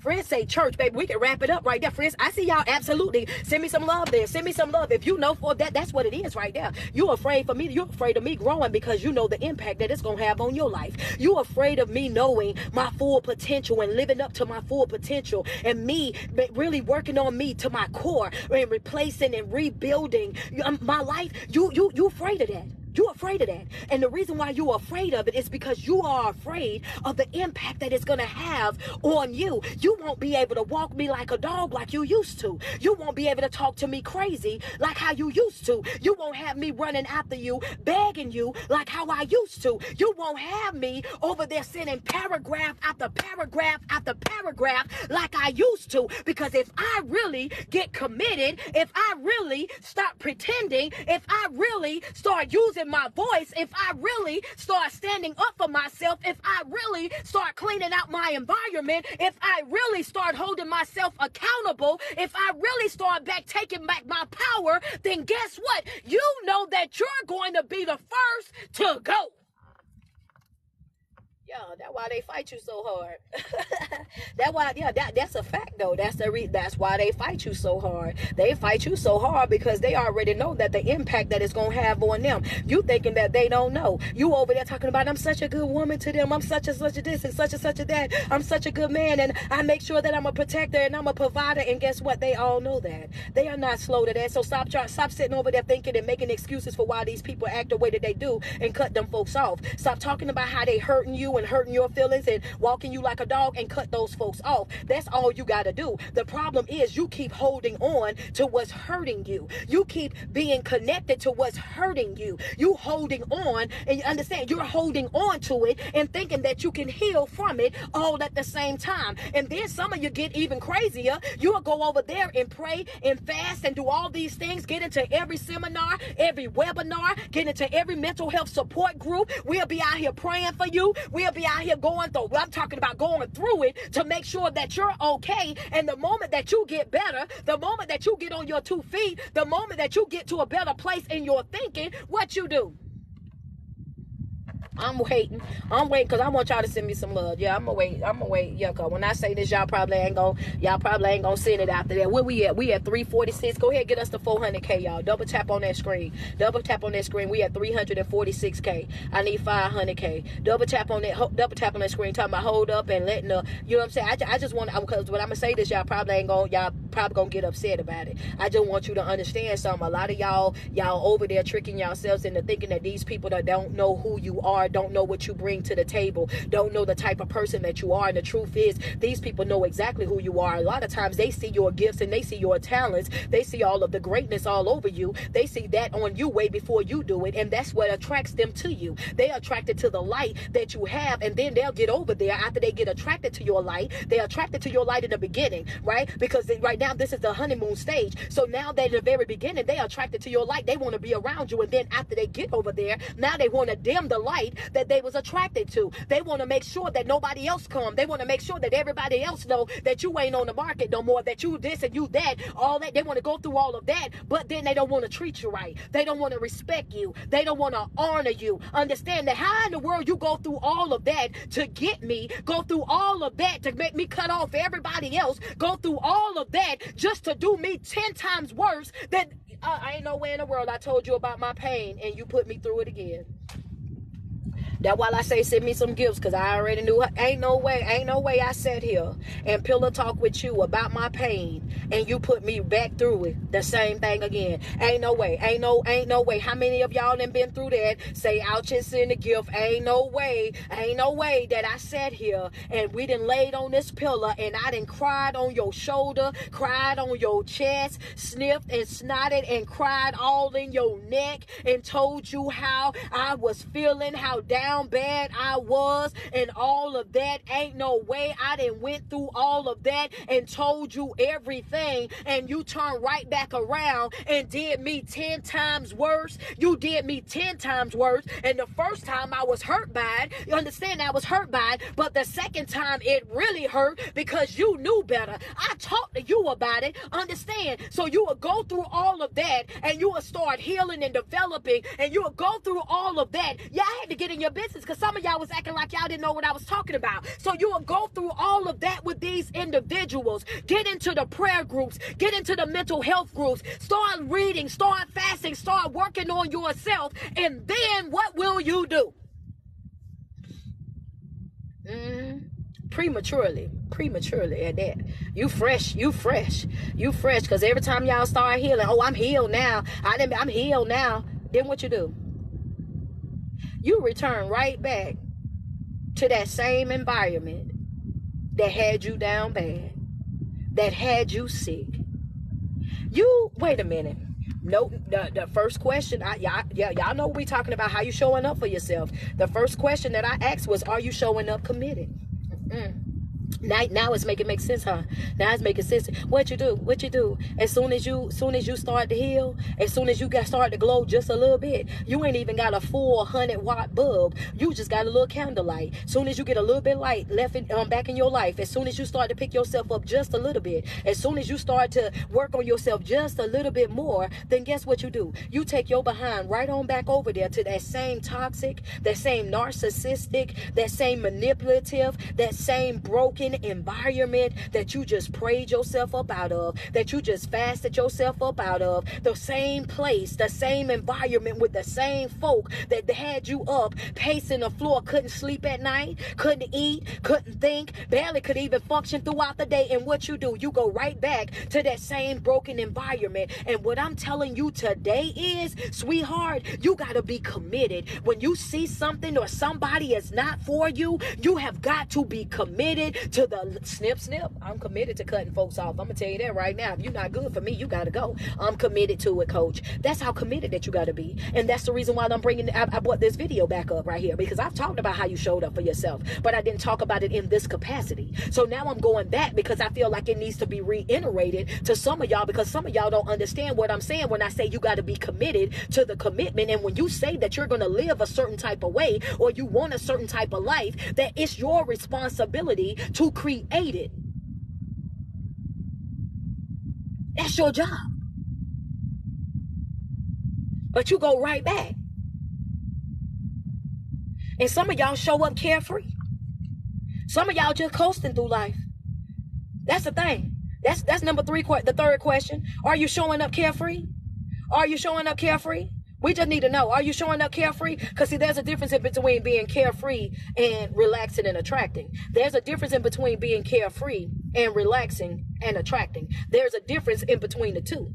Friends say church, baby. We can wrap it up right there. Friends, I see y'all. Absolutely. Send me some love there. Send me some love. If you know for that, that's what it is right there. You're afraid for me. You're afraid of me growing because you know the impact that it's going to have on your life. You're afraid of me knowing my full potential and living up to my full potential, and me really working on me to my core and replacing and rebuilding my life. You afraid of that. You're afraid of that. And the reason why you're afraid of it is because you are afraid of the impact that it's going to have on you. You won't be able to walk me like a dog like you used to. You won't be able to talk to me crazy like how you used to. You won't have me running after you, begging you like how I used to. You won't have me over there sending paragraph after paragraph after paragraph like I used to. Because if I really get committed, if I really stop pretending, if I really start using my voice, if I really start standing up for myself, if I really start cleaning out my environment, if I really start holding myself accountable, if I really start taking back my power, then guess what? You know that you're going to be the first to go. Yeah, that's why they fight you so hard. That's a fact though. That's why they fight you so hard. They fight you so hard because they already know that the impact that it's gonna have on them. You thinking that they don't know. You over there talking about I'm such a good woman to them. I'm such a this and such a that. I'm such a good man, and I make sure that I'm a protector and I'm a provider. And guess what? They all know that. They are not slow to that. So stop sitting over there thinking and making excuses for why these people act the way that they do and cut them folks off. Stop talking about how they hurting you and hurting your feelings and walking you like a dog and cut those folks off. That's all you got to do. The problem is you keep holding on to what's hurting you. You keep being connected to what's hurting you. You holding on, and you understand you're holding on to it and thinking that you can heal from it all at the same time. And then some of you get even crazier. You'll go over there and pray and fast and do all these things, get into every seminar, every webinar, get into every mental health support group. We'll be out here praying for you. We'll be out here going through, I'm talking about going through it to make sure that you're okay. And the moment that you get better, the moment that you get on your 2 feet, the moment that you get to a better place in your thinking, what you do? I'm waiting because I want y'all to send me some love. Yeah, I'm gonna wait. Yeah, cause when I say this, y'all probably ain't gonna send it after that. Where we at? We at 346. Go ahead, get us to 400K, y'all. Double tap on that screen. We at 346K. I need 500K. Double tap on that screen. Talking about hold up and letting the, you know what I'm saying? I just want, because when I'm gonna say this, y'all probably gonna get upset about it. I just want you to understand something. A lot of y'all over there tricking yourselves into thinking that these people that don't know who you are, don't know what you bring to the table, don't know the type of person that you are. And the truth is, these people know exactly who you are. A lot of times they see your gifts and they see your talents. They see all of the greatness all over you. They see that on you way before you do it. And that's what attracts them to you. They are attracted to the light that you have. And then they'll get over there after they get attracted to your light. They're attracted to your light in the beginning, right? Because right now this is the honeymoon stage. So now that in the very beginning, they are attracted to your light. They want to be around you. And then after they get over there, now they want to dim the light that they was attracted to. They want to make sure that nobody else come. They want to make sure that everybody else know that you ain't on the market no more, that you this and you that, all that. They want to go through all of that, but then they don't want to treat you right. They don't want to respect you. They don't want to honor you. Understand that how in the world you go through all of that to get me, go through all of that to make me cut off everybody else, go through all of that just to do me 10 times worse than, I ain't nowhere in the world I told you about my pain and you put me through it again. That's why I say send me some gifts, because I already knew ain't no way I sat here and pillow talk with you about my pain and you put me back through it the same thing again. Ain't no way. How many of y'all done been through that? Say ouch and send a gift. Ain't no way that I sat here and we done laid on this pillow and I done cried on your shoulder, cried on your chest, sniffed and snotted and cried all in your neck and told you how I was feeling, how down down bad I was and all of that. Ain't no way I done went through all of that and told you everything, and you turn right back around and did me 10 times worse. You did me 10 times worse. And the first time I was hurt by it, you understand, I was hurt by it, but the second time it really hurt because you knew better. I talked to you about it, understand? So you will go through all of that and you will start healing and developing, and you will go through all of that. Yeah, I had to get in your business because some of y'all was acting like y'all didn't know what I was talking about. So you will go through all of that with these individuals. Get into the prayer groups, get into the mental health groups, start reading, start fasting, start working on yourself, and then what will you do? Prematurely at that. You fresh, because every time y'all start healing, oh, I'm healed now, I'm healed now, then what you do? You return right back to that same environment that had you down bad, that had you sick. You, wait a minute. No, the first question, y'all know we talking about how you showing up for yourself. The first question that I asked was, are you showing up committed? Now it's making make sense, huh? Now it's making sense. What you do? As soon as you start to heal, as soon as you start to glow just a little bit, you ain't even got a full 100-watt bulb. You just got a little candlelight. Soon as you get a little bit light left back in your life, as soon as you start to pick yourself up just a little bit, as soon as you start to work on yourself just a little bit more, then guess what you do? You take your behind right on back over there to that same toxic, that same narcissistic, that same manipulative, that same broken environment that you just prayed yourself up out of, that you just fasted yourself up out of, the same place, the same environment with the same folk that had you up pacing the floor, couldn't sleep at night, couldn't eat, couldn't think, barely could even function throughout the day. And what you do, you go right back to that same broken environment. And what I'm telling you today is, sweetheart, you got to be committed. When you see something or somebody is not for you, you have got to be committed to the snip. I'm committed to cutting folks off. I'm gonna tell you that right now. If you're not good for me, you gotta go. I'm committed to it, coach. That's how committed that you gotta be. And that's the reason why I brought this video back up right here, because I've talked about how you showed up for yourself, but I didn't talk about it in this capacity. So now I'm going back because I feel like it needs to be reiterated to some of y'all, because some of y'all don't understand what I'm saying when I say you gotta be committed to the commitment. And when you say that you're gonna live a certain type of way, or you want a certain type of life, that it's your responsibility to create it. That's your job. But you go right back. And some of y'all show up carefree. Some of y'all just coasting through life. That's the thing. That's number three. The third question: are you showing up carefree? Are you showing up carefree? We just need to know, are you showing up carefree? Because see, there's a difference in between being carefree and relaxing and attracting. There's a difference in between being carefree and relaxing and attracting. There's a difference in between the two.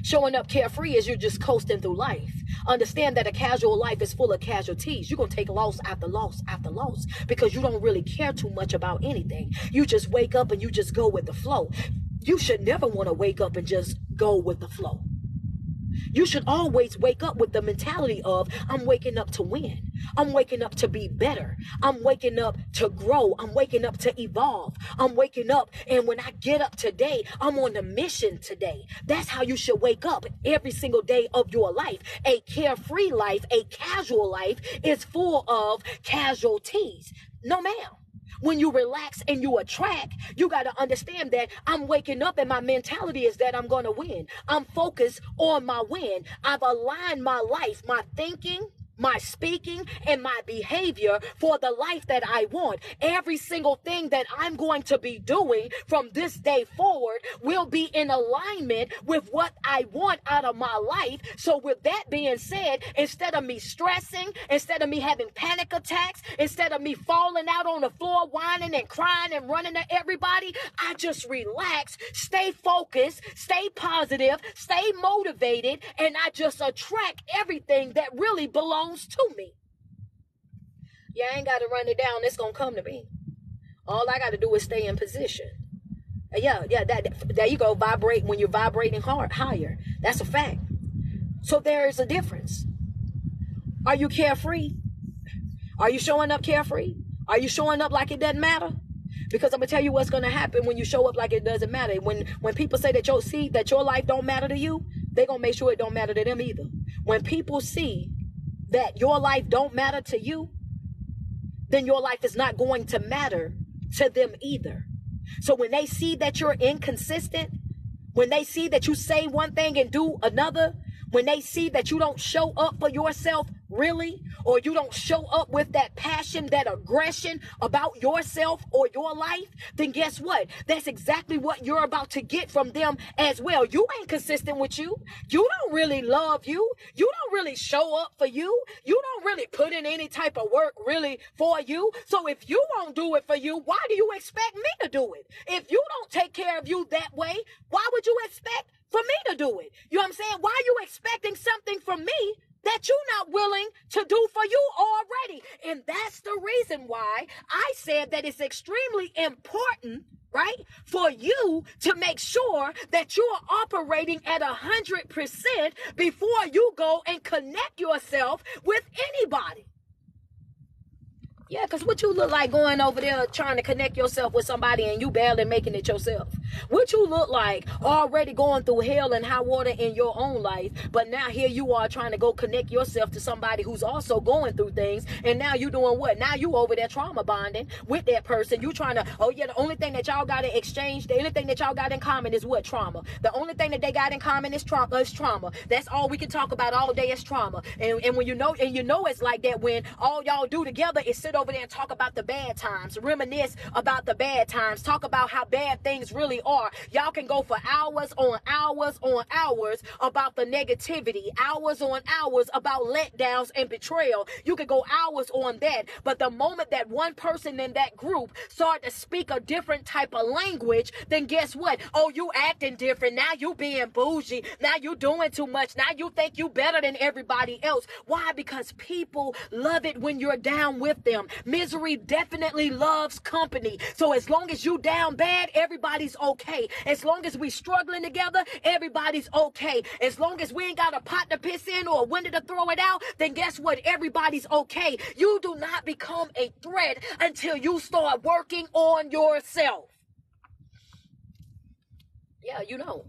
Showing up carefree is you're just coasting through life. Understand that a casual life is full of casualties. You're going to take loss after loss after loss because you don't really care too much about anything. You just wake up and you just go with the flow. You should never want to wake up and just go with the flow. You should always wake up with the mentality of, I'm waking up to win. I'm waking up to be better. I'm waking up to grow. I'm waking up to evolve. I'm waking up, and when I get up today, I'm on a mission today. That's how you should wake up every single day of your life. A carefree life, a casual life is full of casualties. No, ma'am. When you relax and you attract, you got to understand that I'm waking up and my mentality is that I'm going to win. I'm focused on my win. I've aligned my life, my thinking, my speaking, and my behavior for the life that I want. Every single thing that I'm going to be doing from this day forward will be in alignment with what I want out of my life. So with that being said, instead of me stressing, instead of me having panic attacks, instead of me falling out on the floor, whining and crying and running to everybody, I just relax, stay focused, stay positive, stay motivated, and I just attract everything that really belongs to me. Yeah, I ain't got to run it down. It's going to come to me. All I got to do is stay in position. Yeah, there you go. Vibrate when you're vibrating higher. That's a fact. So there is a difference. Are you carefree? Are you showing up carefree? Are you showing up like it doesn't matter? Because I'm gonna tell you what's gonna happen when you show up like it doesn't matter. When people say that your life don't matter to you, they're gonna make sure it don't matter to them either. When people see that your life don't matter to you, then your life is not going to matter to them either. So when they see that you're inconsistent, when they see that you say one thing and do another, when they see that you don't show up for yourself really, or you don't show up with that passion, that aggression about yourself or your life, then guess what? That's exactly what you're about to get from them as well. You ain't consistent with you. You don't really love you. You don't really show up for you. You don't really put in any type of work really for you. So if you won't do it for you, why do you expect me to do it? If you don't take care of you that way, why would you expect for me to do it? You know what I'm saying? Why are you expecting something from me that you're not willing to do for you already? And that's the reason why I said that it's extremely important, right, for you to make sure that you are operating at 100% before you go and connect yourself with anybody. Yeah, because what you look like going over there trying to connect yourself with somebody and you barely making it yourself? What you look like already going through hell and high water in your own life, but now here you are trying to go connect yourself to somebody who's also going through things, and now you doing what? Now you over there trauma bonding with that person. You trying to, oh yeah, the only thing that y'all got to exchange, the only thing that y'all got in common is what? Trauma. The only thing that they got in common is trauma. That's all we can talk about all day is trauma. And when you know it's like that when all y'all do together is sit over there and talk about the bad times, reminisce about the bad times, talk about how bad things really are. Y'all can go for hours on hours on hours about the negativity, hours on hours about letdowns and betrayal. You could go hours on that, but the moment that one person in that group start to speak a different type of language, then guess what? Oh, you acting different. Now you being bougie. Now you doing too much. Now you think you better than everybody else. Why? Because people love it when you're down with them. Misery definitely loves company. So as long as you down bad, everybody's okay. As long as we struggling together, everybody's okay. As long as we ain't got a pot to piss in or a window to throw it out, then guess what? Everybody's okay. You do not become a threat until you start working on yourself. Yeah, you know.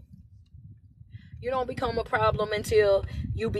You don't become a problem until you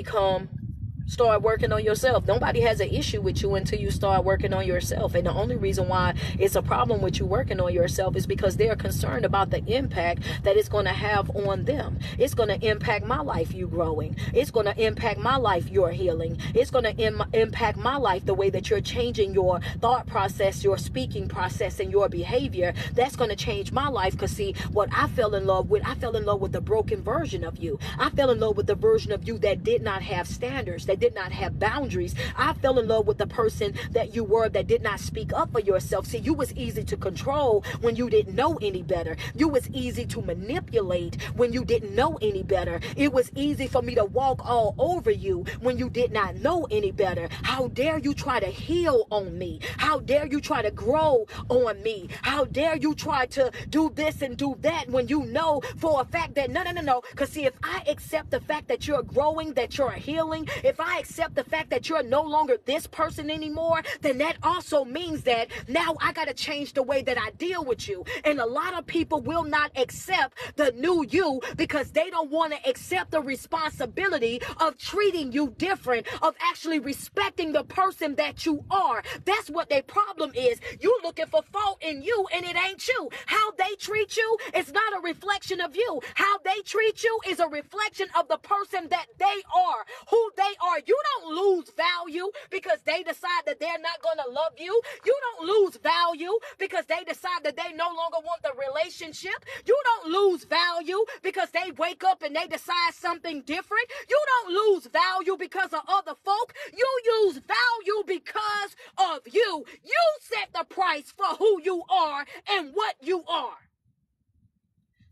start working on yourself. Nobody has an issue with you until you start working on yourself. And the only reason why it's a problem with you working on yourself is because they're concerned about the impact that it's going to have on them. It's going to impact my life, you growing. It's going to impact my life, your healing. It's going to impact my life, the way that you're changing your thought process, your speaking process, and your behavior. That's going to change my life. Because see, what I fell in love with the broken version of you. I fell in love with the version of you that did not have standards, that did not have boundaries. I fell in love with the person that you were that did not speak up for yourself. See, you was easy to control when you didn't know any better. You was easy to manipulate when you didn't know any better. It was easy for me to walk all over you when you did not know any better. How dare you try to heal on me? How dare you try to grow on me? How dare you try to do this and do that when you know for a fact that no. Because see, if I accept the fact that you're growing, that you're healing, if I accept the fact that you're no longer this person anymore, then that also means that now I got to change the way that I deal with you. And a lot of people will not accept the new you because they don't want to accept the responsibility of treating you different, of actually respecting the person that you are. That's what their problem is. You looking for fault in you and it ain't you. How they treat you is not a reflection of you. How they treat you is a reflection of the person that they are, who they are. You don't lose value because they decide that they're not going to love you. You don't lose value because they decide that they no longer want the relationship. You don't lose value because they wake up and they decide something different. You don't lose value because of other folk. You use value because of you. You set the price for who you are and what you are.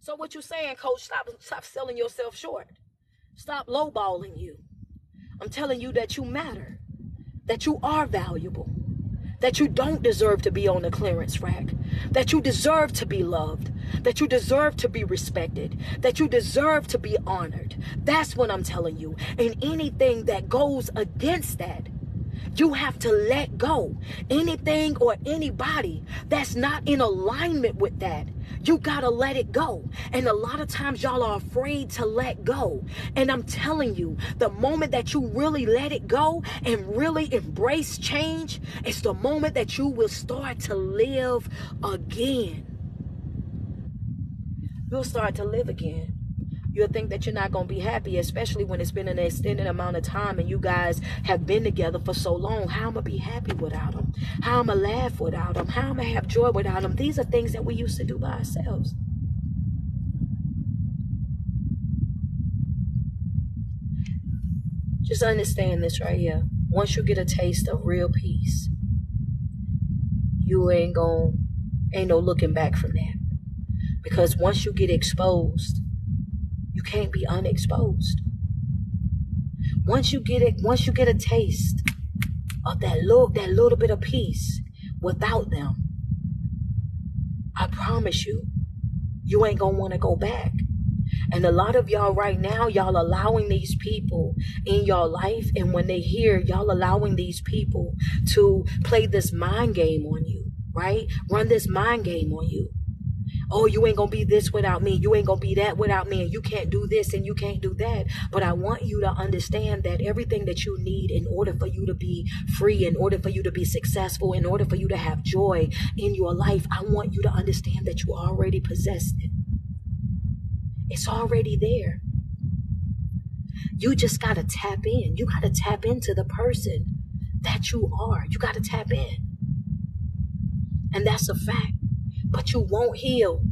So what you saying, coach, stop selling yourself short. Stop lowballing you. I'm telling you that you matter, that you are valuable, that you don't deserve to be on the clearance rack, that you deserve to be loved, that you deserve to be respected, that you deserve to be honored. That's what I'm telling you. And anything that goes against that, You have to let go. Anything or anybody that's not in alignment with that, you gotta let it go. And a lot of times y'all are afraid to let go. And I'm telling you, the moment that you really let it go and really embrace change, it's the moment that you will start to live again. You'll start to live again. You'll think that you're not going to be happy, especially when it's been an extended amount of time and you guys have been together for so long. How am I be happy without him? How am I laugh without him? How am I have joy without him? These are things that we used to do by ourselves. Just understand this right here. Once you get a taste of real peace, you ain't no looking back from that. Because once you get exposed, you can't be unexposed. Once you get a taste of that little bit of peace without them, I promise you, you ain't gonna want to go back. And a lot of y'all right now, y'all allowing these people in your life, and when they hear y'all allowing these people to play this mind game on you, right? Run this mind game on you. Oh, you ain't gonna be this without me. You ain't gonna be that without me. And you can't do this and you can't do that. But I want you to understand that everything that you need in order for you to be free, in order for you to be successful, in order for you to have joy in your life, I want you to understand that you already possess it. It's already there. You just gotta tap in. You gotta tap into the person that you are. You gotta tap in. And that's a fact. But you won't heal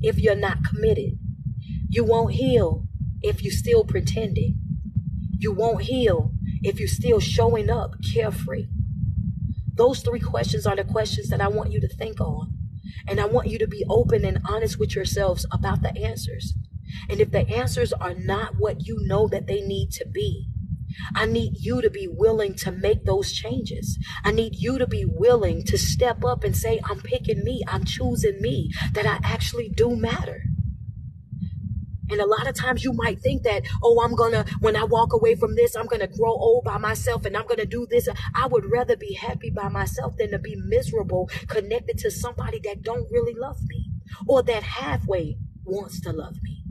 if you're not committed. You won't heal if you're still pretending. You won't heal if you're still showing up carefree. Those 3 questions are the questions that I want you to think on. And I want you to be open and honest with yourselves about the answers. And if the answers are not what you know that they need to be, I need you to be willing to make those changes. I need you to be willing to step up and say, I'm picking me, I'm choosing me, that I actually do matter. And a lot of times you might think that, when I walk away from this, I'm going to grow old by myself and I'm going to do this. I would rather be happy by myself than to be miserable, connected to somebody that don't really love me or that halfway wants to love me.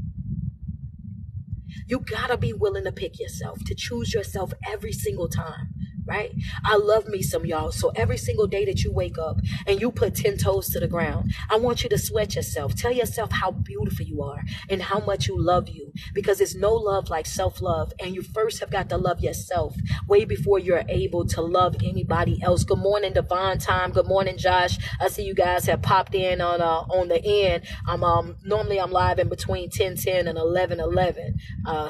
You gotta be willing to pick yourself, to choose yourself every single time, right? I love me some y'all. So every single day that you wake up and you put 10 toes to the ground, I want you to sweat yourself. Tell yourself how beautiful you are and how much you love you, because it's no love like self-love. And you first have got to love yourself way before you're able to love anybody else. Good morning, Divine Time. Good morning, Josh. I see you guys have popped in on the end. Normally I'm live in between 10:10 and 11:11.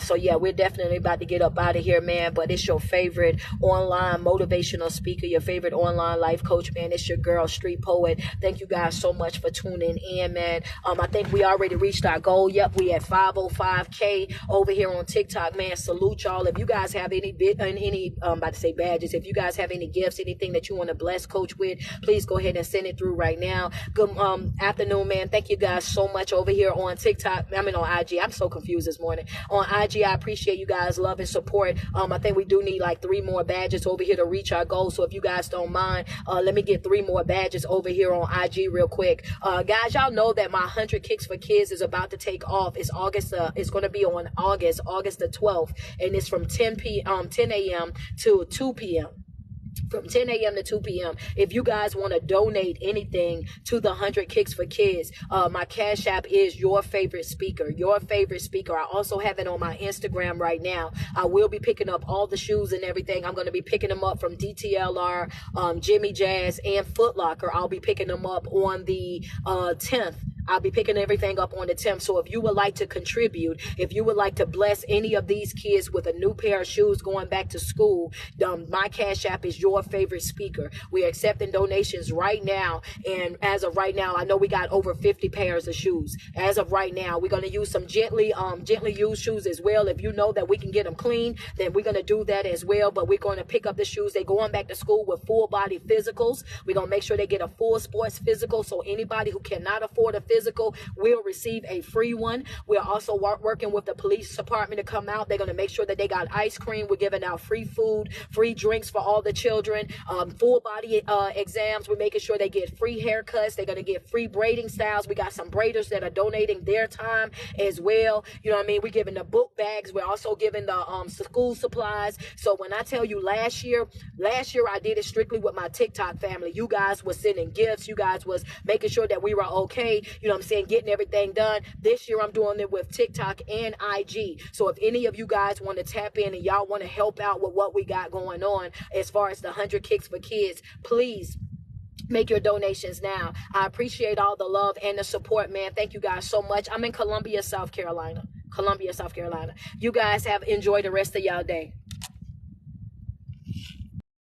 So yeah, we're definitely about to get up out of here, man. But it's your favorite online motivational speaker, your favorite online life coach, man. It's your girl, Street Poet. Thank you guys so much for tuning in, man. I think we already reached our goal. Yep, we at 505K over here on TikTok, man. Salute y'all. If you guys have any about to say badges, if you guys have any gifts, anything that you want to bless Coach with, please go ahead and send it through right now. Good afternoon, man. Thank you guys so much over here on TikTok. On IG. I'm so confused this morning. On IG, I appreciate you guys' love and support. I think we do need like 3 more badges over here to reach our goal. So if you guys don't mind, let me get 3 more badges over here on IG real quick. Guys, y'all know that my 100 Kicks for Kids is about to take off. It's August. It's going to be on August the 12th, and it's from 10 a.m. to 2 p.m. From 10 a.m. to 2 p.m. If you guys want to donate anything to the 100 Kicks for Kids, my Cash App is your favorite speaker. Your favorite speaker. I also have it on my Instagram right now. I will be picking up all the shoes and everything. I'm going to be picking them up from DTLR, Jimmy Jazz, and Foot Locker. I'll be picking them up on the 10th. I'll be picking everything up on the 10th. So if you would like to contribute, if you would like to bless any of these kids with a new pair of shoes going back to school, my Cash App is your favorite speaker. We're accepting donations right now. And as of right now, I know we got over 50 pairs of shoes. As of right now, we're going to use some gently used shoes as well. If you know that we can get them clean, then we're going to do that as well. But we're going to pick up the shoes. They're going back to school with full body physicals. We're going to make sure they get a full sports physical. So anybody who cannot afford a physical, physical will receive a free one. We're also working with the police department to come out. They're going to make sure that they got ice cream. We're giving out free food, free drinks for all the children, full body exams. We're making sure they get free haircuts. They're going to get free braiding styles. We got some braiders that are donating their time as well. You know what I mean? We're giving the book bags. We're also giving the school supplies. So when I tell you last year I did it strictly with my TikTok family. You guys was sending gifts. You guys was making sure that we were okay. You know what I'm saying? Getting everything done. This year I'm doing it with TikTok and IG. So if any of you guys want to tap in and y'all want to help out with what we got going on as far as the 100 Kicks for Kids, please make your donations now. I appreciate all the love and the support, man. Thank you guys so much. I'm in Columbia, South Carolina. You guys have enjoyed the rest of y'all day.